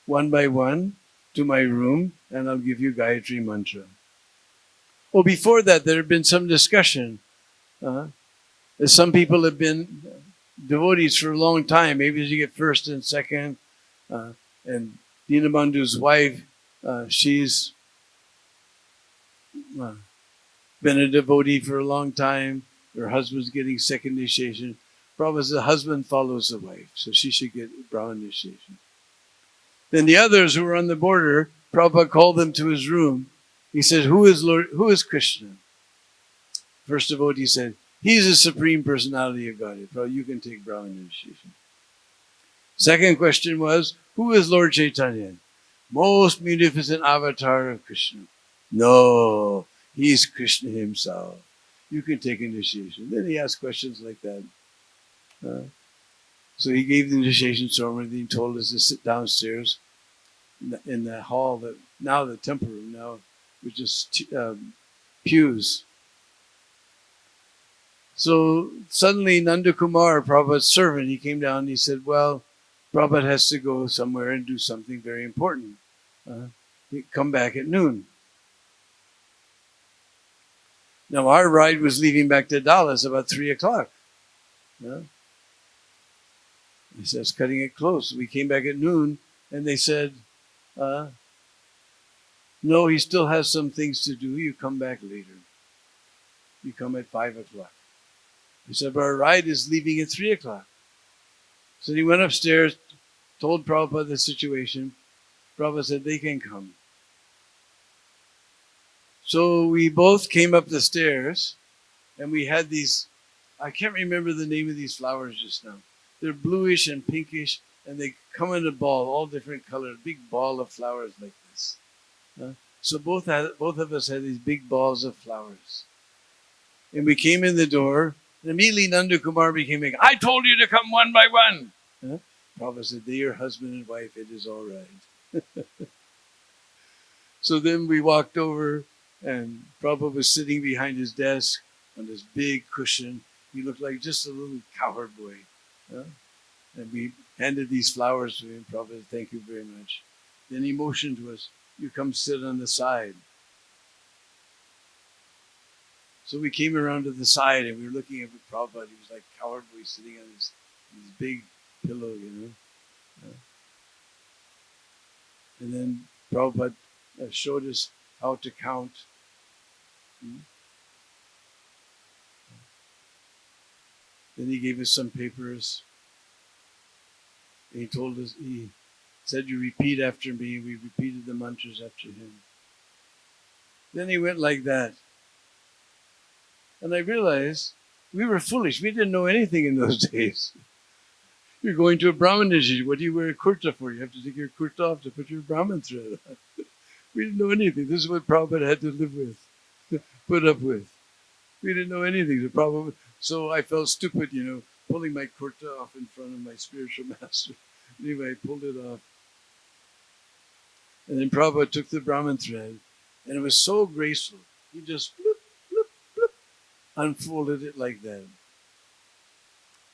one by one to my room and I'll give you Gayatri Mantra. Well, before that, there had been some discussion. Some people have been devotees for a long time. Maybe you get first and second. And Deena Bandhu's wife, she's been a devotee for a long time. Her husband's getting second initiation. Prabhupada says the husband follows the wife, so she should get Brahman initiation. Then the others who were on the border, Prabhupada called them to his room. He said, who is Krishna? First devotee said, he's the Supreme Personality of Godhead. Prabhupada, you can take Brahman initiation. Second question was, who is Lord Chaitanya? Most munificent avatar of Krishna. No, he's Krishna himself. You can take initiation. Then he asked questions like that. So he gave the initiation ceremony. Then he told us to sit downstairs in the hall, that now the temple room, now with just pews. So suddenly Nanda Kumar, Prabhupada's servant, he came down and he said, well, Prabhupada has to go somewhere and do something very important. He'd come back at noon. Now our ride was leaving back to Dallas about 3 o'clock. He says, cutting it close. We came back at noon and they said, no, he still has some things to do. You come back later. You come at 5 o'clock. He said, but our ride is leaving at 3 o'clock. So he went upstairs, told Prabhupada the situation. Prabhupada said, they can come. So we both came up the stairs and we had these, I can't remember the name of these flowers just now. They're bluish and pinkish and they come in a ball, all different colors, big ball of flowers like this. So both of us had these big balls of flowers. And we came in the door, and immediately Nanda Kumar became like, I told you to come one by one. Prabhupada said, they're your husband and wife, it is all right. So then we walked over, and Prabhupada was sitting behind his desk on this big cushion. He looked like just a little cowherd boy. And we handed these flowers to him. Prabhupada said, thank you very much. Then he motioned to us, you come sit on the side. So we came around to the side and we were looking at Prabhupada. He was like a cowherd boy sitting on his big pillow, And then Prabhupada showed us how to count. Then he gave us some papers. And he told us, he said, you repeat after me. We repeated the mantras after him. Then he went like that. And I realized we were foolish. We didn't know anything in those days. You're going to a Brahmin initiation. What do you wear a kurta for? You have to take your kurta off to put your Brahmin thread on. We didn't know anything. This is what Prabhupada had to live with, put up with. We didn't know anything. So I felt stupid, pulling my kurta off in front of my spiritual master. Anyway, I pulled it off. And then Prabhupada took the Brahmin thread, and it was so graceful. He just unfolded it like that.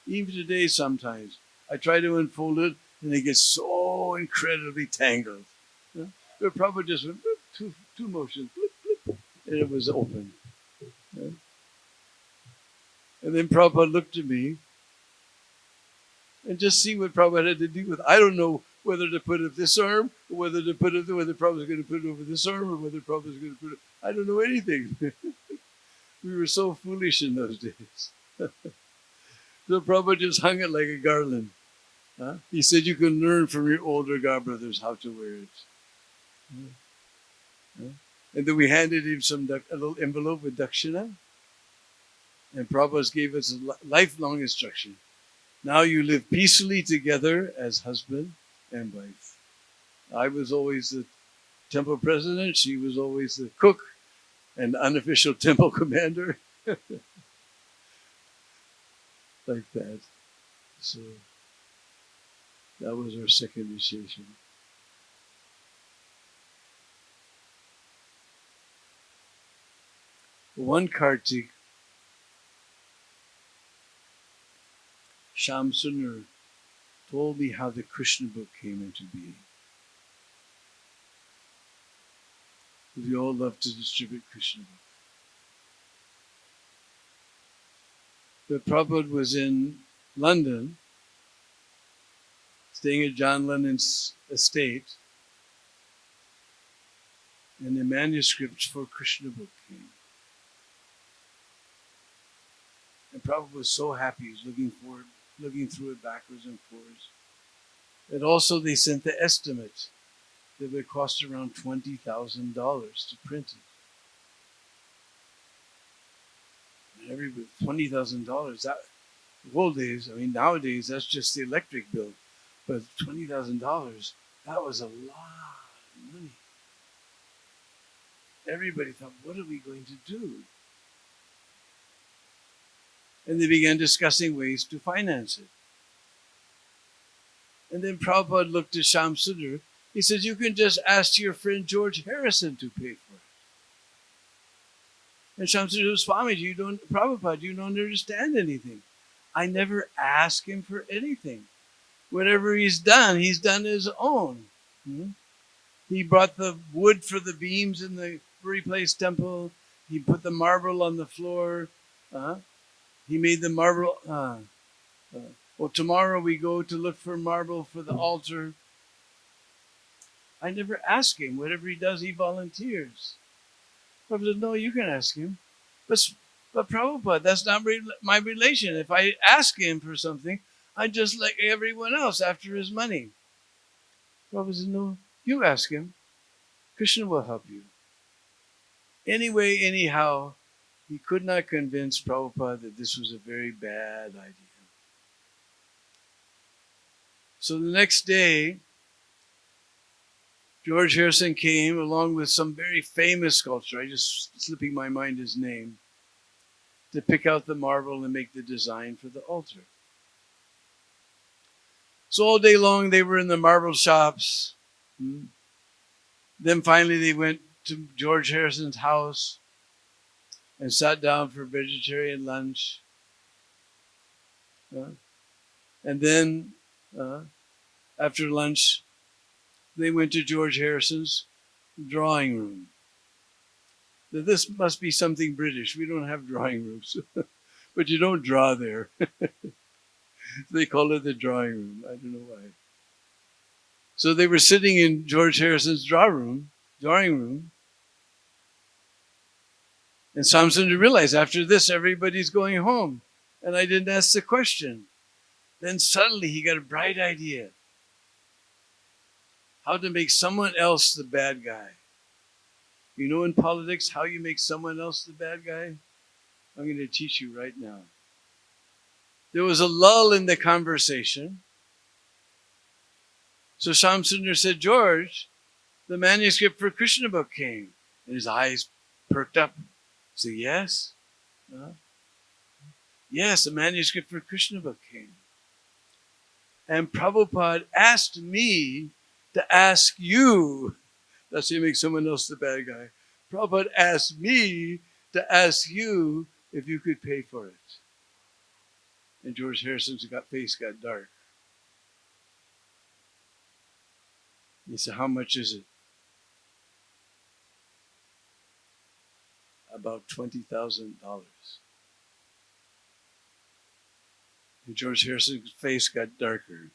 Even today, sometimes I try to unfold it, and it gets so incredibly tangled. But Prabhupada just went two motions, and it was open. And then Prabhupada looked at me, and just see what Prabhupada had to deal with. I don't know whether to put it this arm, or whether Prabhupada's going to put it over this arm, or whether Prabhupada's going to put it. I don't know anything. We were so foolish in those days. So Prabhupada just hung it like a garland. Huh? He said you can learn from your older godbrothers how to wear it. Huh? And then we handed him a little envelope with dakshina. And Prabhupada gave us a lifelong instruction. Now you live peacefully together as husband and wife. I was always the temple president. She was always the cook and unofficial temple commander. Like that. So that was our second initiation. One Kartik, Sham Sundar told me how the Krishna book came into being. We all love to distribute Krishna book. But Prabhupada was in London, staying at John Lennon's estate, and the manuscripts for Krishna book came. And Prabhupada was so happy, he was looking through it backwards and forwards. And also they sent the estimate that would cost around $20,000 to print it. And everybody, $20,000, that old days, I mean nowadays that's just the electric bill. But $20,000, that was a lot of money. Everybody thought, what are we going to do? And they began discussing ways to finance it. And then Prabhupada looked at Sham Sundar. He said, you can just ask your friend George Harrison to pay for it. And Sham Sundar said, Swamiji, Prabhupada, you don't understand anything. I never ask him for anything. Whatever he's done his own. He brought the wood for the beams in the Puri Place temple. He put the marble on the floor. He made the marble. Well, tomorrow we go to look for marble for the altar. I never ask him. Whatever he does, he volunteers. Prabhupada said, no, you can ask him. But Prabhupada, that's not my relation. If I ask him for something, I just like everyone else after his money. Prabhupada said, no, you ask him. Krishna will help you. Anyway, anyhow, he could not convince Prabhupada that this was a very bad idea. So the next day, George Harrison came along with some very famous sculptor. I just slipping my mind his name, to pick out the marble and make the design for the altar. So all day long they were in the marble shops. Then finally they went to George Harrison's house and sat down for vegetarian lunch. And then after lunch, they went to George Harrison's drawing room. Now, this must be something British. We don't have drawing rooms, but you don't draw there. They call it the drawing room. I don't know why. So they were sitting in George Harrison's drawing room, and Samsung realized after this everybody's going home, and I didn't ask the question. Then suddenly he got a bright idea. How to make someone else the bad guy. You know in politics how you make someone else the bad guy? I'm going to teach you right now. There was a lull in the conversation. So Sham Sundar said, George, the manuscript for Krishna book came. And his eyes perked up. He said, yes? Yes, the manuscript for Krishna book came. And Prabhupada asked me to ask you, that's how you make someone else the bad guy. Prabhupada asked me to ask you if you could pay for it. And George Harrison's face got dark. He said, how much is it? About $20,000. And George Harrison's face got darker.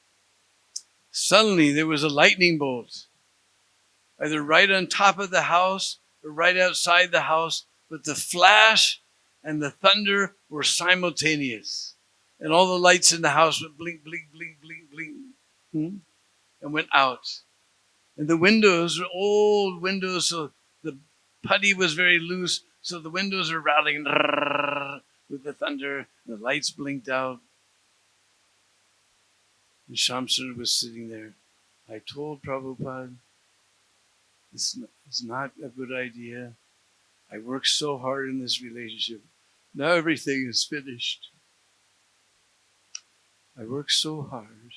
Suddenly there was a lightning bolt, either right on top of the house or right outside the house, but the flash and the thunder were simultaneous. And all the lights in the house went blink, blink, blink, blink, blink, and went out. And the windows were old windows, so the putty was very loose, so the windows were rattling with the thunder. The lights blinked out. And Shamsar was sitting there. I told Prabhupada, this is not a good idea. I worked so hard in this relationship. Now everything is finished. I worked so hard.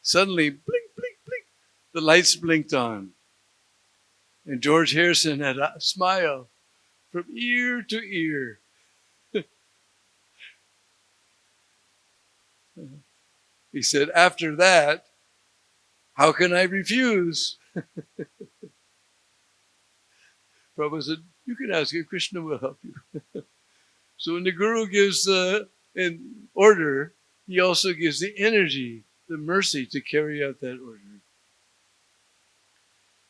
Suddenly, blink, blink, blink, the lights blinked on. And George Harrison had a smile from ear to ear. He said, after that, how can I refuse? Prabhupada said, you can ask him, Krishna will help you. So when the Guru gives an order, he also gives the energy, the mercy to carry out that order.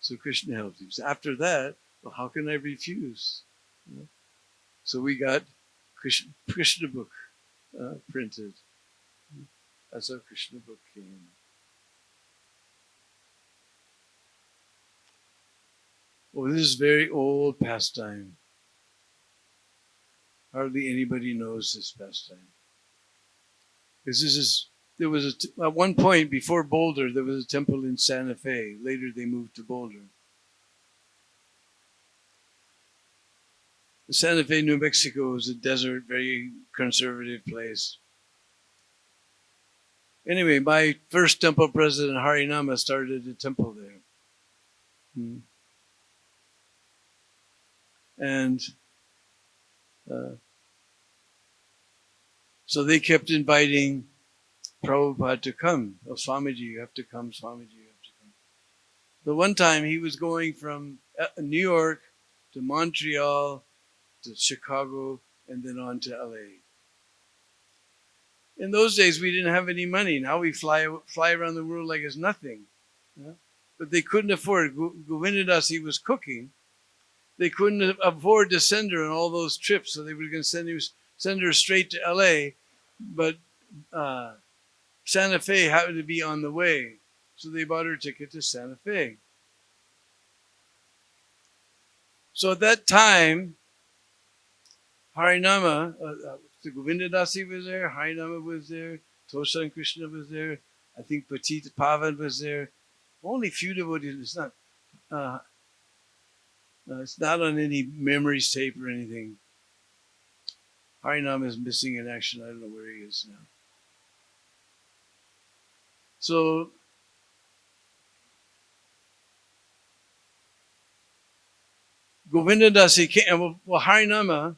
So Krishna helped him. So after that, well, how can I refuse? So we got Krishna book printed. That's how Krishna book came. Well, this is very old pastime. Hardly anybody knows this pastime. Because there was at one point before Boulder, there was a temple in Santa Fe. Later they moved to Boulder. Santa Fe, New Mexico is a desert, very conservative place. Anyway, my first temple president, Harinama, started a temple there. And so they kept inviting Prabhupada to come. Oh, Swamiji, you have to come. Swamiji, you have to come. The one time he was going from New York to Montreal to Chicago and then on to LA. In those days, we didn't have any money. Now we fly around the world like it's nothing. But they couldn't afford. Govindadasi was cooking. They couldn't afford to send her on all those trips, so they were going to send her straight to LA. But Santa Fe happened to be on the way, so they bought her ticket to Santa Fe. So at that time, Harinama, Govindadasi was there, Harinama was there, Tosa Krishna was there, I think Patita Pavan was there. Only few devotees. It's not on any memory tape or anything. Harinama is missing in action. I don't know where he is now. So Govindadasi came. Well, Harinama,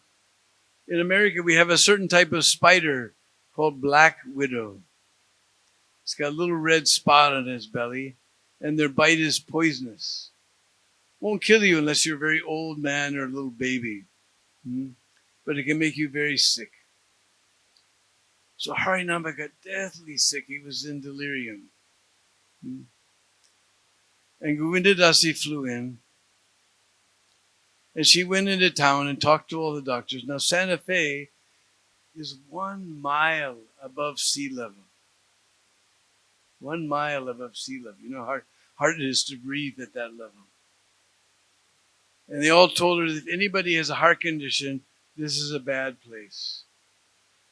in America, we have a certain type of spider called black widow. It's got a little red spot on its belly, and their bite is poisonous. Won't kill you unless you're a very old man or a little baby. But it can make you very sick. So Harinama got deathly sick. He was in delirium. And Govindadasi flew in. And she went into town and talked to all the doctors. Now, Santa Fe is 1 mile above sea level. 1 mile above sea level. You know how hard it is to breathe at that level. And they all told her that if anybody has a heart condition, this is a bad place.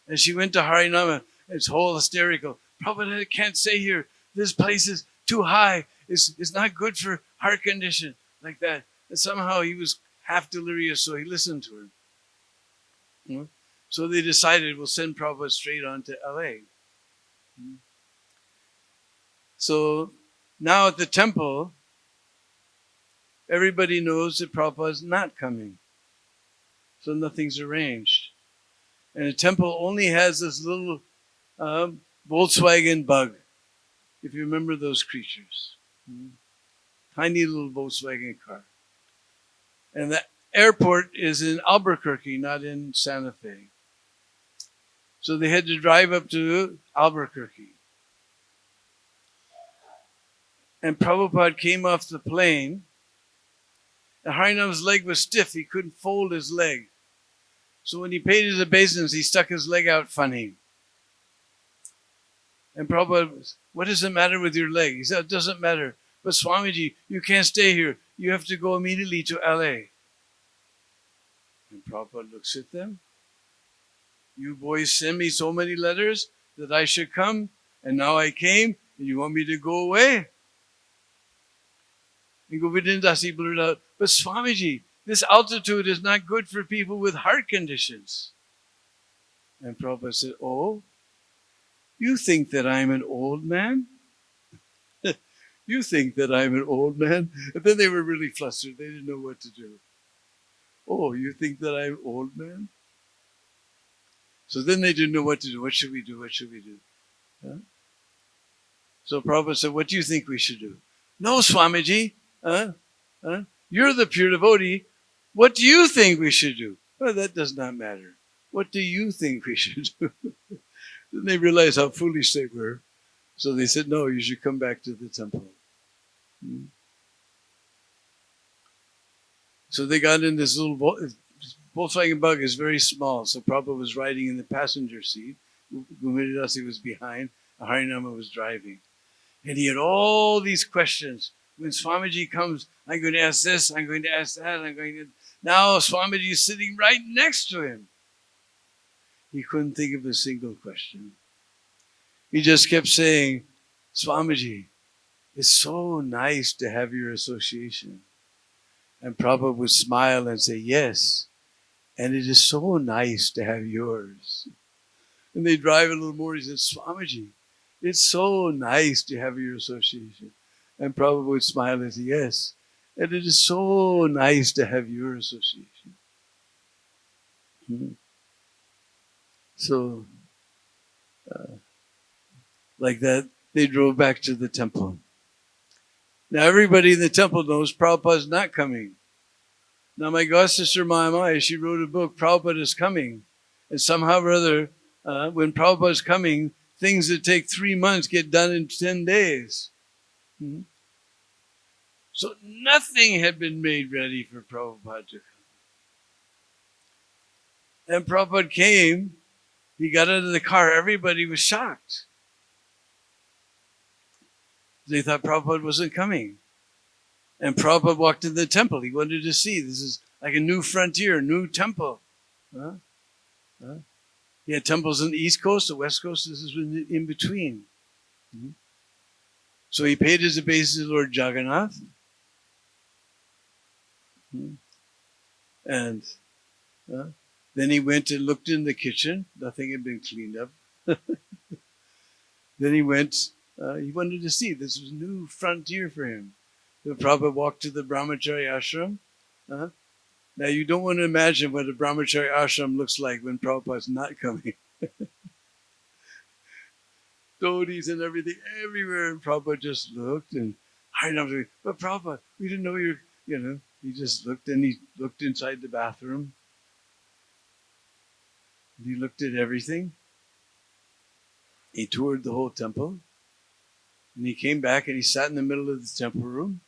And she went to Harinama. It's whole hysterical. Prabhupada, I can't stay here. This place is too high. It's not good for heart condition. Like that. And somehow he was half delirious, so he listened to her. So they decided we'll send Prabhupada straight on to LA. So now at the temple, everybody knows that Prabhupada is not coming. So nothing's arranged. And the temple only has this little Volkswagen Bug, if you remember those creatures. Tiny little Volkswagen car. And the airport is in Albuquerque, not in Santa Fe. So they had to drive up to Albuquerque. And Prabhupada came off the plane, and Harinam's leg was stiff. He couldn't fold his leg. So when he paid his obeisance, he stuck his leg out funny. And Prabhupada, what does it matter with your leg? He said, it doesn't matter. But Swamiji, you can't stay here. You have to go immediately to LA. And Prabhupada looks at them. You boys send me so many letters that I should come, and now I came, and you want me to go away? And Govindadasi blurted out, but Swamiji, this altitude is not good for people with heart conditions. And Prabhupada said, oh, you think that I'm an old man? You think that I'm an old man? And then they were really flustered. They didn't know what to do. Oh, you think that I'm an old man? So then they didn't know what to do. What should we do? What should we do? Huh? So Prabhupada said, what do you think we should do? No, Swamiji. You're the pure devotee. What do you think we should do? Well, that does not matter. What do you think we should do? Then they realized how foolish they were. So they said, no, you should come back to the temple. So they got in this little Volkswagen bug is very small. So Prabhupada was riding in the passenger seat. Govindadasi was behind. Harinama was driving. And he had all these questions. When Swamiji comes, I'm going to ask this, I'm going to ask that, I'm going to... Now Swamiji is sitting right next to him. He couldn't think of a single question. He just kept saying, Swamiji, it's so nice to have your association. And Prabhupada would smile and say, yes, and it is so nice to have yours. And they drive a little more. He said, Swamiji, it's so nice to have your association. And Prabhupada would smile and say, yes, and it is so nice to have your association. So, like that, they drove back to the temple. Now everybody in the temple knows Prabhupada's not coming. Now my god-sister Mayamaya, she wrote a book, Prabhupada is coming. And somehow or other, when Prabhupada is coming, things that take 3 months get done in 10 days. So nothing had been made ready for Prabhupada to come. And Prabhupada came, he got out of the car, everybody was shocked. They thought Prabhupada wasn't coming. And Prabhupada walked into the temple. He wanted to see. This is like a new frontier, new temple. He had temples on the East Coast, the West Coast. This is in between. So he paid his obeisance to Lord Jagannath. And then he went and looked in the kitchen. Nothing had been cleaned up. Then he went, he wanted to see. This was a new frontier for him. The Prabhupada walked to the Brahmachari ashram. Now you don't want to imagine what a Brahmachari ashram looks like when Prabhupada's not coming. Dhotis and everything everywhere. And Prabhupada just looked and Harinam said, but Prabhupada, we didn't know he just looked and he looked inside the bathroom. And he looked at everything. He toured the whole temple. And he came back and he sat in the middle of the temple room.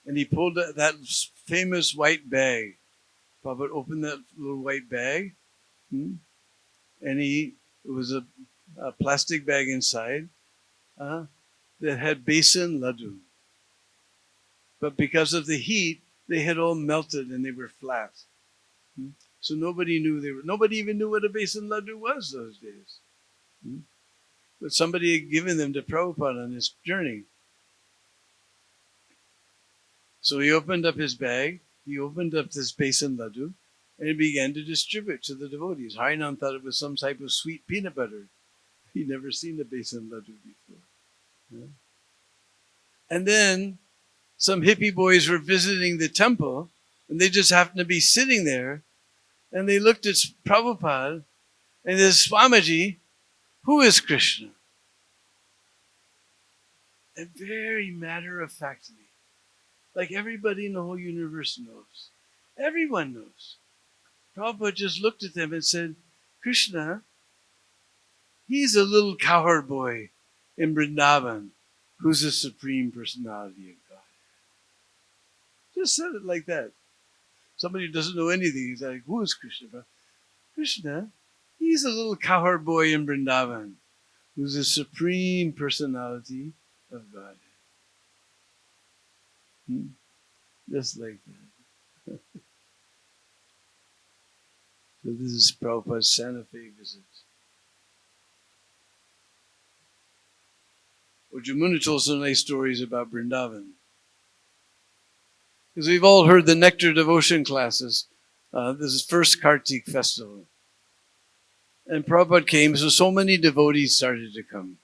And he pulled that famous white bag. Prabhupada opened that little white bag. And it was a plastic bag inside that had besan laddu. But because of the heat, they had all melted and they were flat. So nobody even knew what a besan laddu was those days. But somebody had given them to Prabhupada on his journey. So he opened up his bag, he opened up this besan laddu, and he began to distribute to the devotees. Harinam thought it was some type of sweet peanut butter. He'd never seen a besan laddu before. And then some hippie boys were visiting the temple, and they just happened to be sitting there, and they looked at Prabhupada, and they said, Swamiji, who is Krishna? And very matter-of-factly, like everybody in the whole universe knows. Everyone knows. Prabhupada just looked at them and said, Krishna, he's a little cowherd boy in Vrindavan. who's the Supreme Personality of God. Just said it like that. Somebody who doesn't know anything, he's like, who is Krishna? Krishna, he's a little cowherd boy in Vrindavan who's the Supreme Personality of God. Just like that. So this is Prabhupada's Santa Fe visit. Well, Jamuna told some nice stories about Vrindavan. Because we've all heard the Nectar Devotion classes. This is first Kartik festival. And Prabhupada came, so many devotees started to come.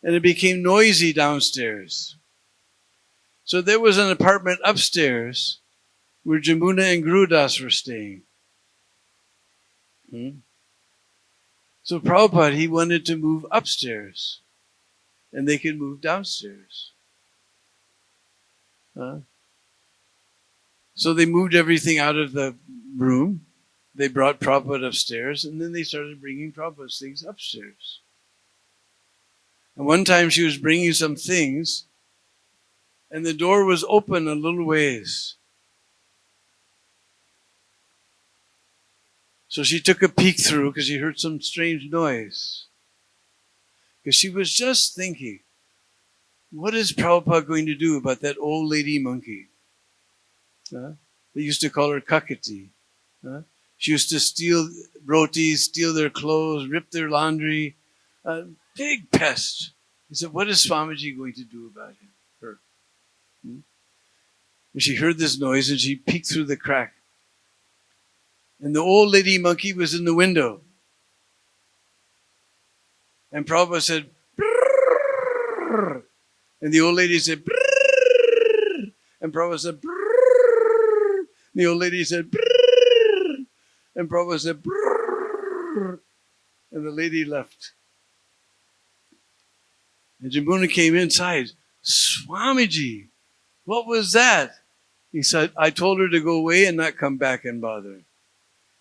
And it became noisy downstairs. So there was an apartment upstairs where Jamuna and Gurudas were staying. So Prabhupada, he wanted to move upstairs. And they could move downstairs. So they moved everything out of the room. They brought Prabhupada upstairs, and then they started bringing Prabhupada's things upstairs. And one time she was bringing some things, and the door was open a little ways. So she took a peek through because she heard some strange noise. Because she was just thinking, what is Prabhupada going to do about that old lady monkey? They used to call her Kakati. She used to steal rotis, steal their clothes, rip their laundry. Big pest. He said, what is Swamiji going to do about her? And she heard this noise and she peeked through the crack. And the old lady monkey was in the window. And Prabhupada said, brrr. And the old lady said, brrr. And Prabhupada said, brrr. And the old lady said, brrr. And Prabhupada said, brrr. And the lady left. And Jamuna came inside. Swamiji, what was that? He said, I told her to go away and not come back and bother.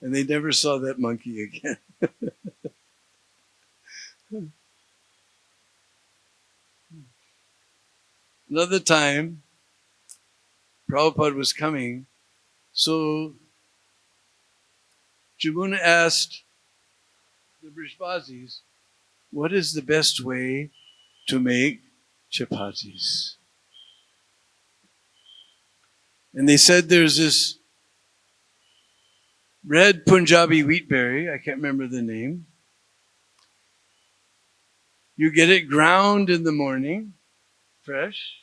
And they never saw that monkey again. Another time, Prabhupada was coming, so Jamuna asked the Brishvasis, what is the best way to make chapatis? And they said there's this red Punjabi wheat berry, I can't remember the name. You get it ground in the morning, fresh.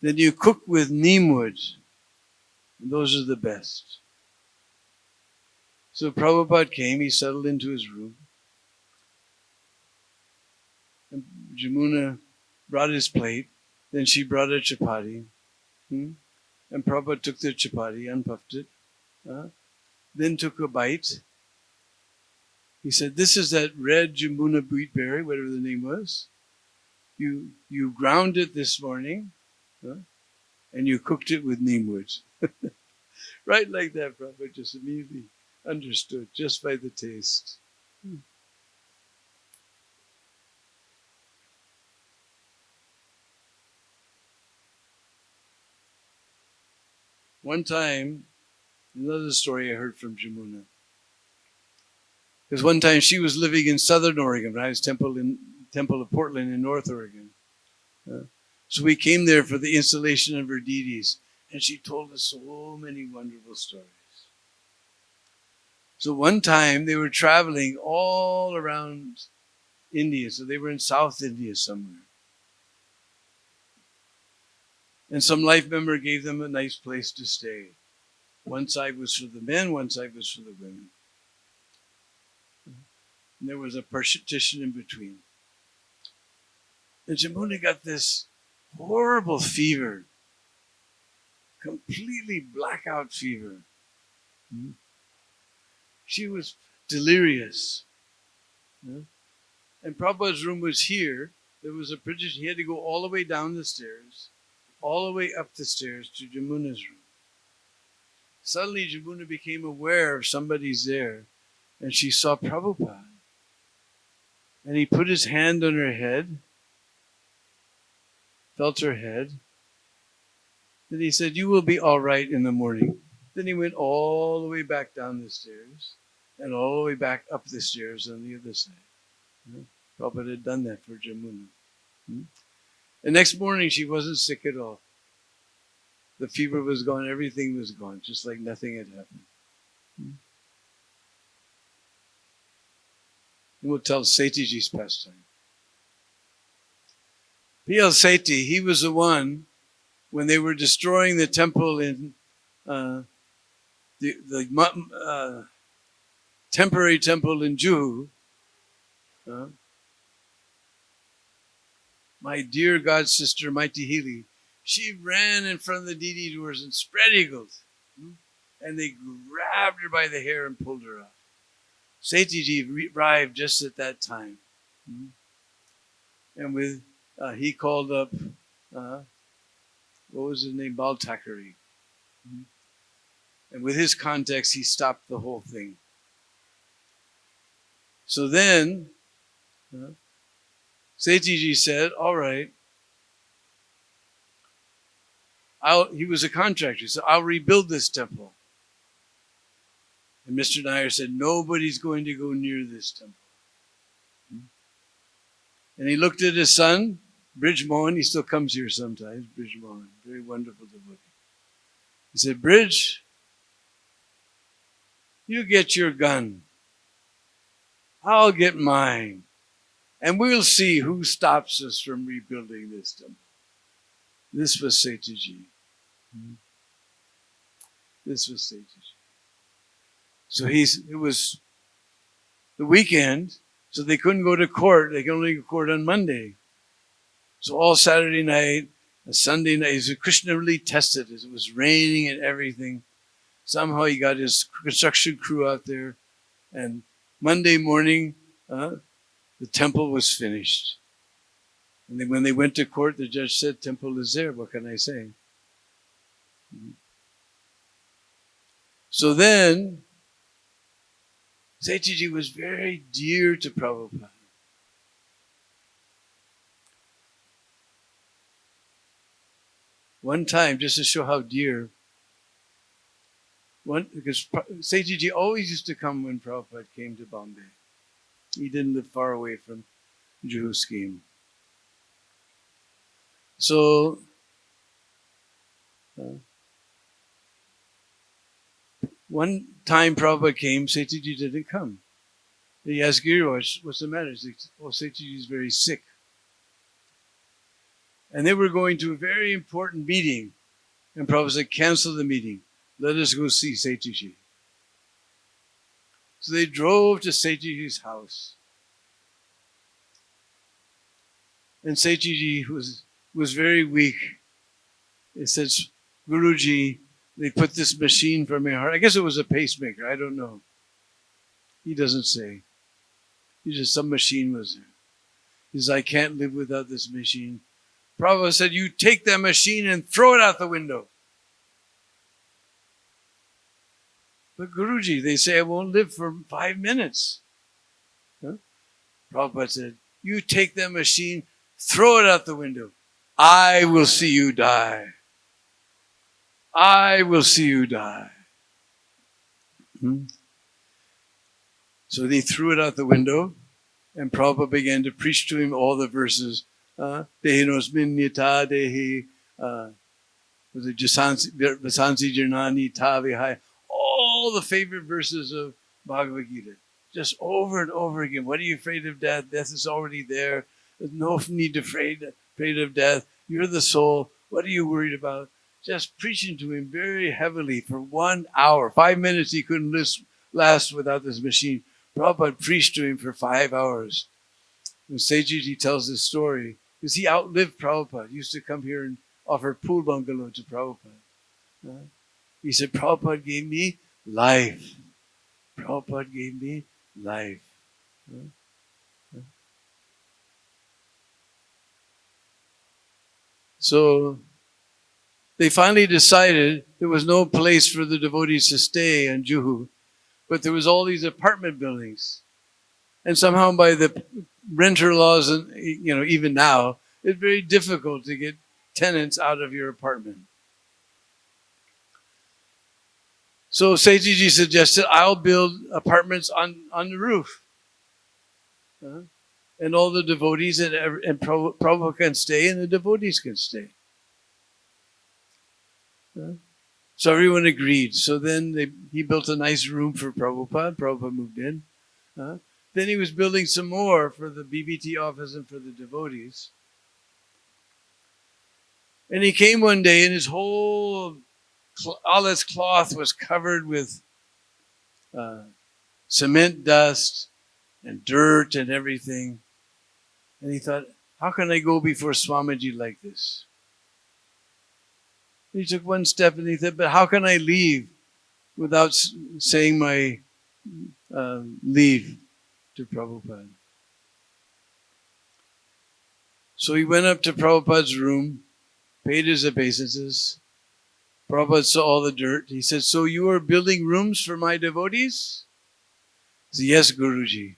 Then you cook with neem wood. And those are the best. So Prabhupada came, he settled into his room. And Jamuna brought his plate. Then she brought a chapati. And Prabhupada took the chapati, unpuffed it. Then took a bite. He said, this is that red Jamuna wheat berry, whatever the name was. You ground it this morning. And you cooked it with neem wood. Right like that, Prabhupada just immediately understood just by the taste. One time, another story I heard from Jamuna. Because one time she was living in Southern Oregon, when I was Temple of Portland in North Oregon. So we came there for the installation of her deities, and she told us so many wonderful stories. So one time they were traveling all around India, so they were in South India somewhere. And some life member gave them a nice place to stay. One side was for the men, one side was for the women. And there was a partition in between. And Jamuna got this horrible fever, completely blackout fever. She was delirious. And Prabhupada's room was here. There was a partition. He had to go all the way down the stairs, all the way up the stairs to Jamuna's room. Suddenly Jamuna became aware of somebody's there, and she saw Prabhupada. And he put his hand on her head, felt her head. Then he said, "You will be all right in the morning." Then he went all the way back down the stairs and all the way back up the stairs on the other side. Prabhupada had done that for Jamuna. The next morning, she wasn't sick at all. The fever was gone. Everything was gone, just like nothing had happened. And we'll tell Setiji's pastime. P.L. Seti, he was the one, when they were destroying the temple in the temporary temple in Juhu, my dear god sister, Mighty Healy, she ran in front of the DD doors and spread eagles. And they grabbed her by the hair and pulled her off. Setiji arrived just at that time. And he called up, what was his name? Baltakari. And with his context, he stopped the whole thing. So then, Setiji said, all right, he was a contractor, so I'll rebuild this temple. And Mr. Nair said, nobody's going to go near this temple. And he looked at his son, Bridge Mohan. He still comes here sometimes, Bridge Mohan, very wonderful devotee. He said, Bridge, you get your gun. I'll get mine. And we'll see who stops us from rebuilding this temple. This was Setiji. This was Setiji. So it was the weekend, so they couldn't go to court. They could only go to court on Monday. So all Saturday night, and Sunday night, Krishna really tested it. It was raining and everything. Somehow he got his construction crew out there. And Monday morning, the temple was finished. And then when they went to court, the judge said, temple is there. What can I say? So then, Setiji was very dear to Prabhupada. One time, just to show how dear, because Setiji always used to come when Prabhupada came to Bombay. He didn't live far away from Juhu scheme. So, one time Prabhupada came, Setiji didn't come. He asked Giriraj, what's the matter? He said, oh, Setiji is very sick. And they were going to a very important meeting. And Prabhupada said, cancel the meeting. Let us go see Setiji. So they drove to Setiji's house. And Setiji was very weak. It says, Guruji, they put this machine for my heart. I guess it was a pacemaker. I don't know. He doesn't say. He just, some machine was there. He says, I can't live without this machine. Prabhupada said, you take that machine and throw it out the window. But Guruji, they say I won't live for 5 minutes. Prabhupada said, you take that machine, throw it out the window. I will see you die. I will see you die. So they threw it out the window, and Prabhupada began to preach to him all the verses. Dehinosmin nita dehi, vasansi jirnani ta vihai. All the favorite verses of Bhagavad-Gita. Just over and over again. What are you afraid of death? Death is already there. There's no need to afraid of death. You're the soul. What are you worried about? Just preaching to him very heavily for 1 hour. 5 minutes he couldn't last without this machine. Prabhupada preached to him for 5 hours. When Setiji tells this story, because he outlived Prabhupada. He used to come here and offer pool bungalow to Prabhupada. He said, Prabhupada gave me life. Prabhupada gave me life. So they finally decided there was no place for the devotees to stay in Juhu, but there was all these apartment buildings. And somehow by the renter laws, and even now, it's very difficult to get tenants out of your apartment. So Sejiji suggested, I'll build apartments on the roof. And all the devotees and Prabhupada can stay, and the devotees can stay. So everyone agreed. So then he built a nice room for Prabhupada. Prabhupada moved in. Then he was building some more for the BBT office and for the devotees. And he came one day, and his all his cloth was covered with cement dust and dirt and everything. And he thought, how can I go before Swamiji like this? He took one step and he said, but how can I leave without saying my leave to Prabhupada? So he went up to Prabhupada's room, paid his obeisances. Prabhupada saw all the dirt. He said, so you are building rooms for my devotees? He said, yes, Guruji.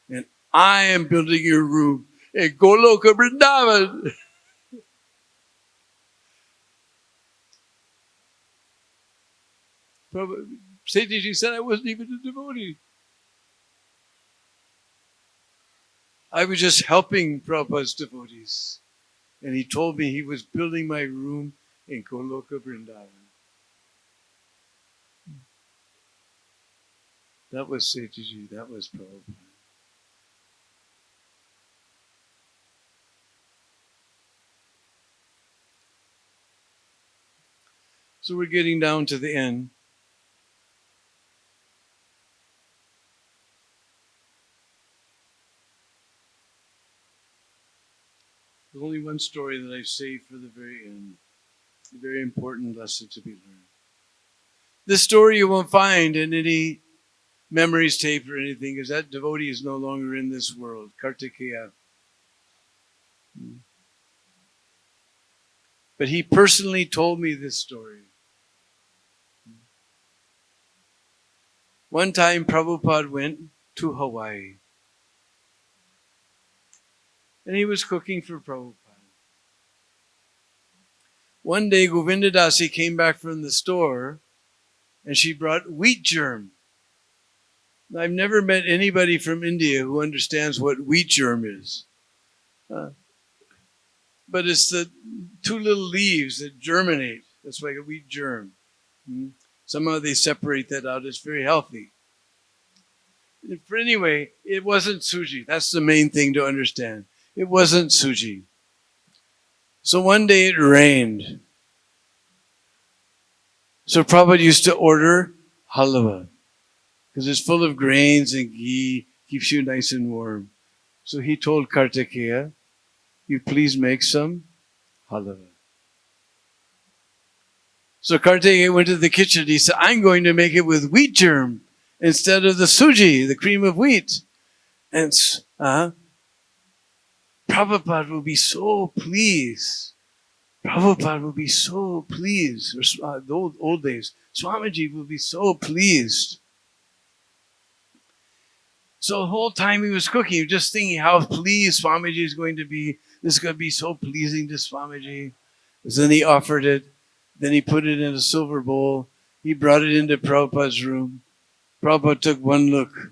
And I am building your room in Goloka Vrindavan. Sejiji said I wasn't even a devotee. I was just helping Prabhupada's devotees. And he told me he was building my room in Goloka Vrindavan. That was Sejiji, that was Prabhupada. So we're getting down to the end. There's only one story that I've saved for the very end. A very important lesson to be learned. This story you won't find in any memories tape or anything, because that devotee is no longer in this world. Kartikeya. But he personally told me this story. One time Prabhupada went to Hawaii. And he was cooking for Prabhupada. One day Govinda Dasi came back from the store and she brought wheat germ. I've never met anybody from India who understands what wheat germ is. But it's the two little leaves that germinate. That's like a wheat germ. Somehow they separate that out. It's very healthy. But anyway, it wasn't suji. That's the main thing to understand. It wasn't suji. So one day it rained. So Prabhupada used to order halwa because it's full of grains and ghee, keeps you nice and warm. So he told Kartikeya, you please make some halwa. So Kartikeya went to the kitchen. He said, I'm going to make it with wheat germ instead of the suji, the cream of wheat. And Prabhupada will be so pleased. Prabhupada will be so pleased. The old days, Swamiji will be so pleased. So the whole time he was cooking, he was just thinking how pleased Swamiji is going to be. This is going to be so pleasing to Swamiji. So then he offered it. Then he put it in a silver bowl. He brought it into Prabhupada's room. Prabhupada took one look.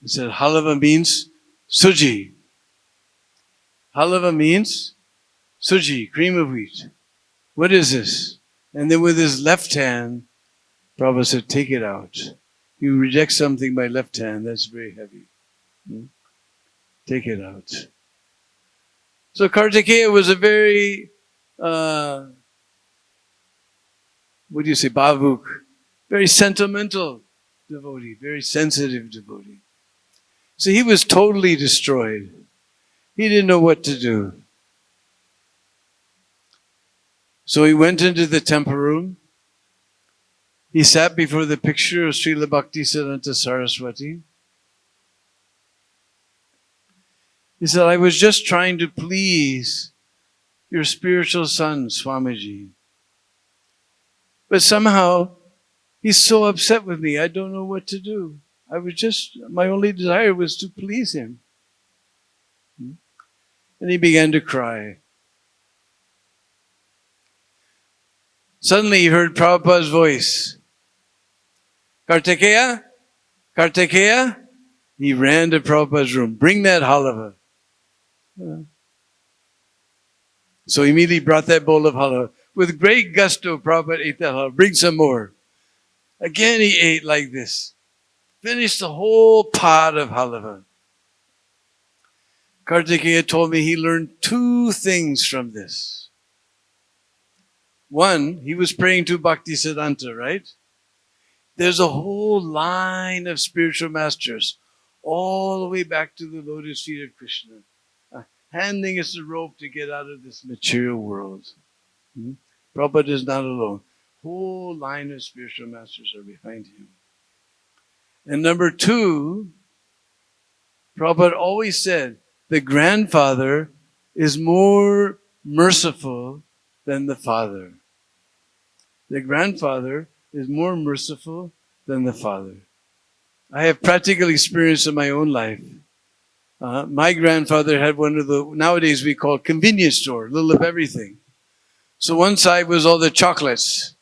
He said, halava means suji. Halava means suji, cream of wheat. What is this? And then with his left hand, Prabhupada said, take it out. You reject something by left hand, that's very heavy. Take it out. So Kartikeya was a very, bhavuk, very sentimental devotee, very sensitive devotee. So he was totally destroyed. He didn't know what to do. So he went into the temple room. He sat before the picture of Srila Bhaktisiddhanta Saraswati. He said, I was just trying to please your spiritual son, Swamiji. But somehow, he's so upset with me, I don't know what to do. My only desire was to please him. And he began to cry. Suddenly he heard Prabhupada's voice. Kartikeya? Kartikeya? He ran to Prabhupada's room. Bring that halava. So he immediately brought that bowl of halava. With great gusto, Prabhupada ate that halava. Bring some more. Again he ate like this. Finished the whole pot of halava. Kartikeya told me he learned 2 things from this. One, he was praying to Bhaktisiddhanta, right? There's a whole line of spiritual masters all the way back to the lotus feet of Krishna, handing us a rope to get out of this material world. Prabhupada is not alone. Whole line of spiritual masters are behind him. And number 2, Prabhupada always said, the grandfather is more merciful than the father. The grandfather is more merciful than the father. I have practical experience in my own life. My grandfather had one of the, nowadays we call convenience store, little of everything. So one side was all the chocolates.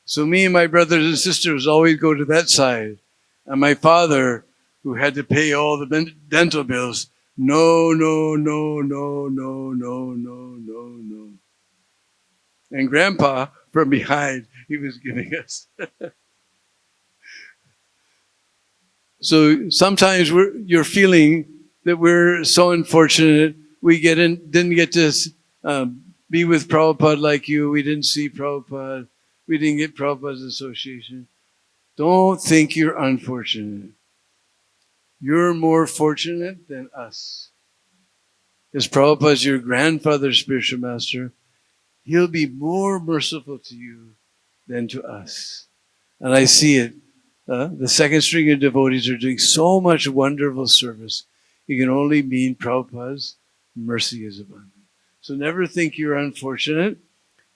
So me and my brothers and sisters always go to that side. And my father, who had to pay all the dental bills, no, no, no, no, no, no, no, no, no. And Grandpa, from behind, he was giving us. So sometimes you're feeling that we're so unfortunate. We didn't get to be with Prabhupada like you. We didn't see Prabhupada. We didn't get Prabhupada's association. Don't think you're unfortunate. You're more fortunate than us. Because Prabhupada is your grandfather's spiritual master. He'll be more merciful to you than to us. And I see it. The second string of devotees are doing so much wonderful service. It can only mean Prabhupada's mercy is abundant. So never think you're unfortunate.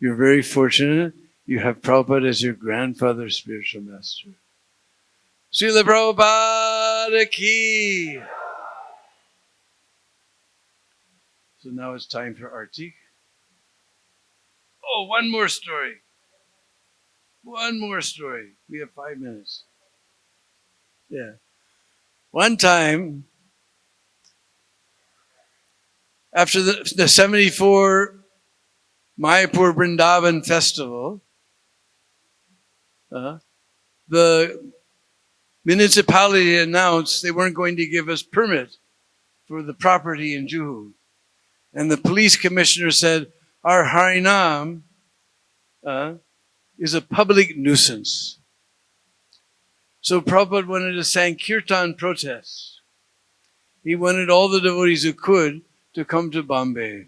You're very fortunate. You have Prabhupada as your grandfather's spiritual master. Srila Prabhupada ki. So now it's time for Artik. Oh, one more story. One more story. We have 5 minutes. Yeah. One time, after the 74 Mayapur Vrindavan festival, the municipality announced they weren't going to give us permit for the property in Juhu. And the police commissioner said, our Harinam is a public nuisance. So Prabhupada wanted to Sankirtan protest. He wanted all the devotees who could to come to Bombay.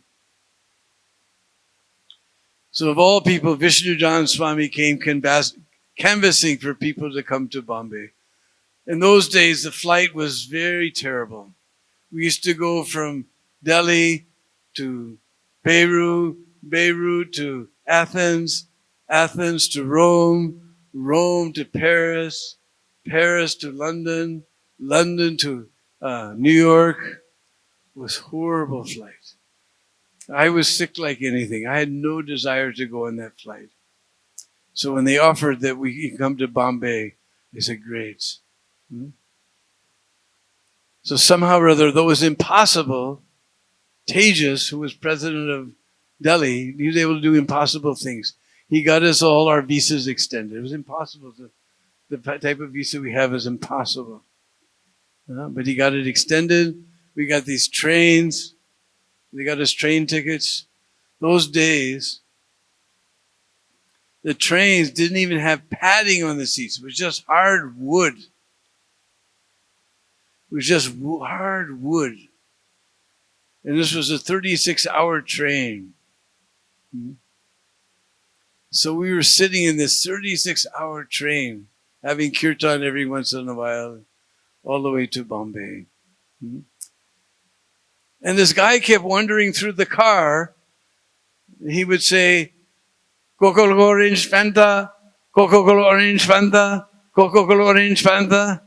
So of all people, Vishnujan Swami came canvassing for people to come to Bombay. In those days, the flight was very terrible. We used to go from Delhi to Beirut to Athens, Athens to Rome, Rome to Paris, Paris to London, London to New York. It was a horrible flight. I was sick like anything. I had no desire to go on that flight. So when they offered that we could come to Bombay, I said, great. So somehow or other, though it was impossible, Tejas, who was president of Delhi, he was able to do impossible things. He got us all our visas extended. It was impossible. The type of visa we have is impossible. But he got it extended. We got these trains. They got us train tickets. Those days, the trains didn't even have padding on the seats. It was just hard wood. It was just hard wood. And this was a 36-hour train. So we were sitting in this 36-hour train, having kirtan every once in a while, all the way to Bombay. And this guy kept wandering through the car. He would say, Coca-Cola Orange Fanta, Coca-Cola Orange Fanta, Coca-Cola Orange Fanta.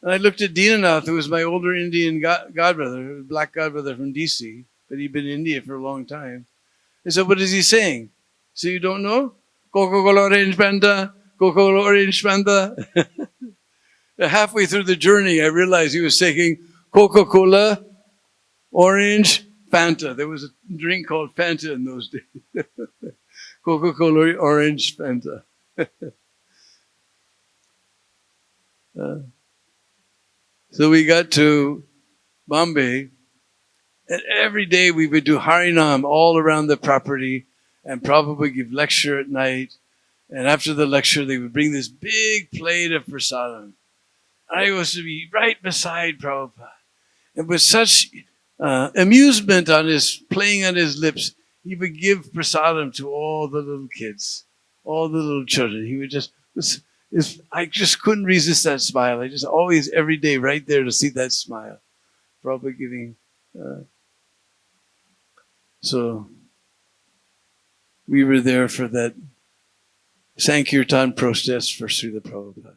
And I looked at Deena, who was my older Indian godbrother, black godbrother from DC, but he'd been in India for a long time. I said, what is he saying? So you don't know? Coca-Cola Orange Fanta, Coca-Cola Orange Fanta. Halfway through the journey, I realized he was saying Coca-Cola Orange Fanta. There was a drink called Fanta in those days. Coca-Cola Orange Fanta. So we got to Bombay, and every day we would do Harinam all around the property and probably give lecture at night. And after the lecture, they would bring this big plate of prasadam. I was to be right beside Prabhupada. And with such amusement playing on his lips, he would give prasadam to all the little kids, all the little children. He would I just couldn't resist that smile. I just always, every day, right there to see that smile. Prabhupada giving. So we were there for that Sankirtan protest for Srila Prabhupada.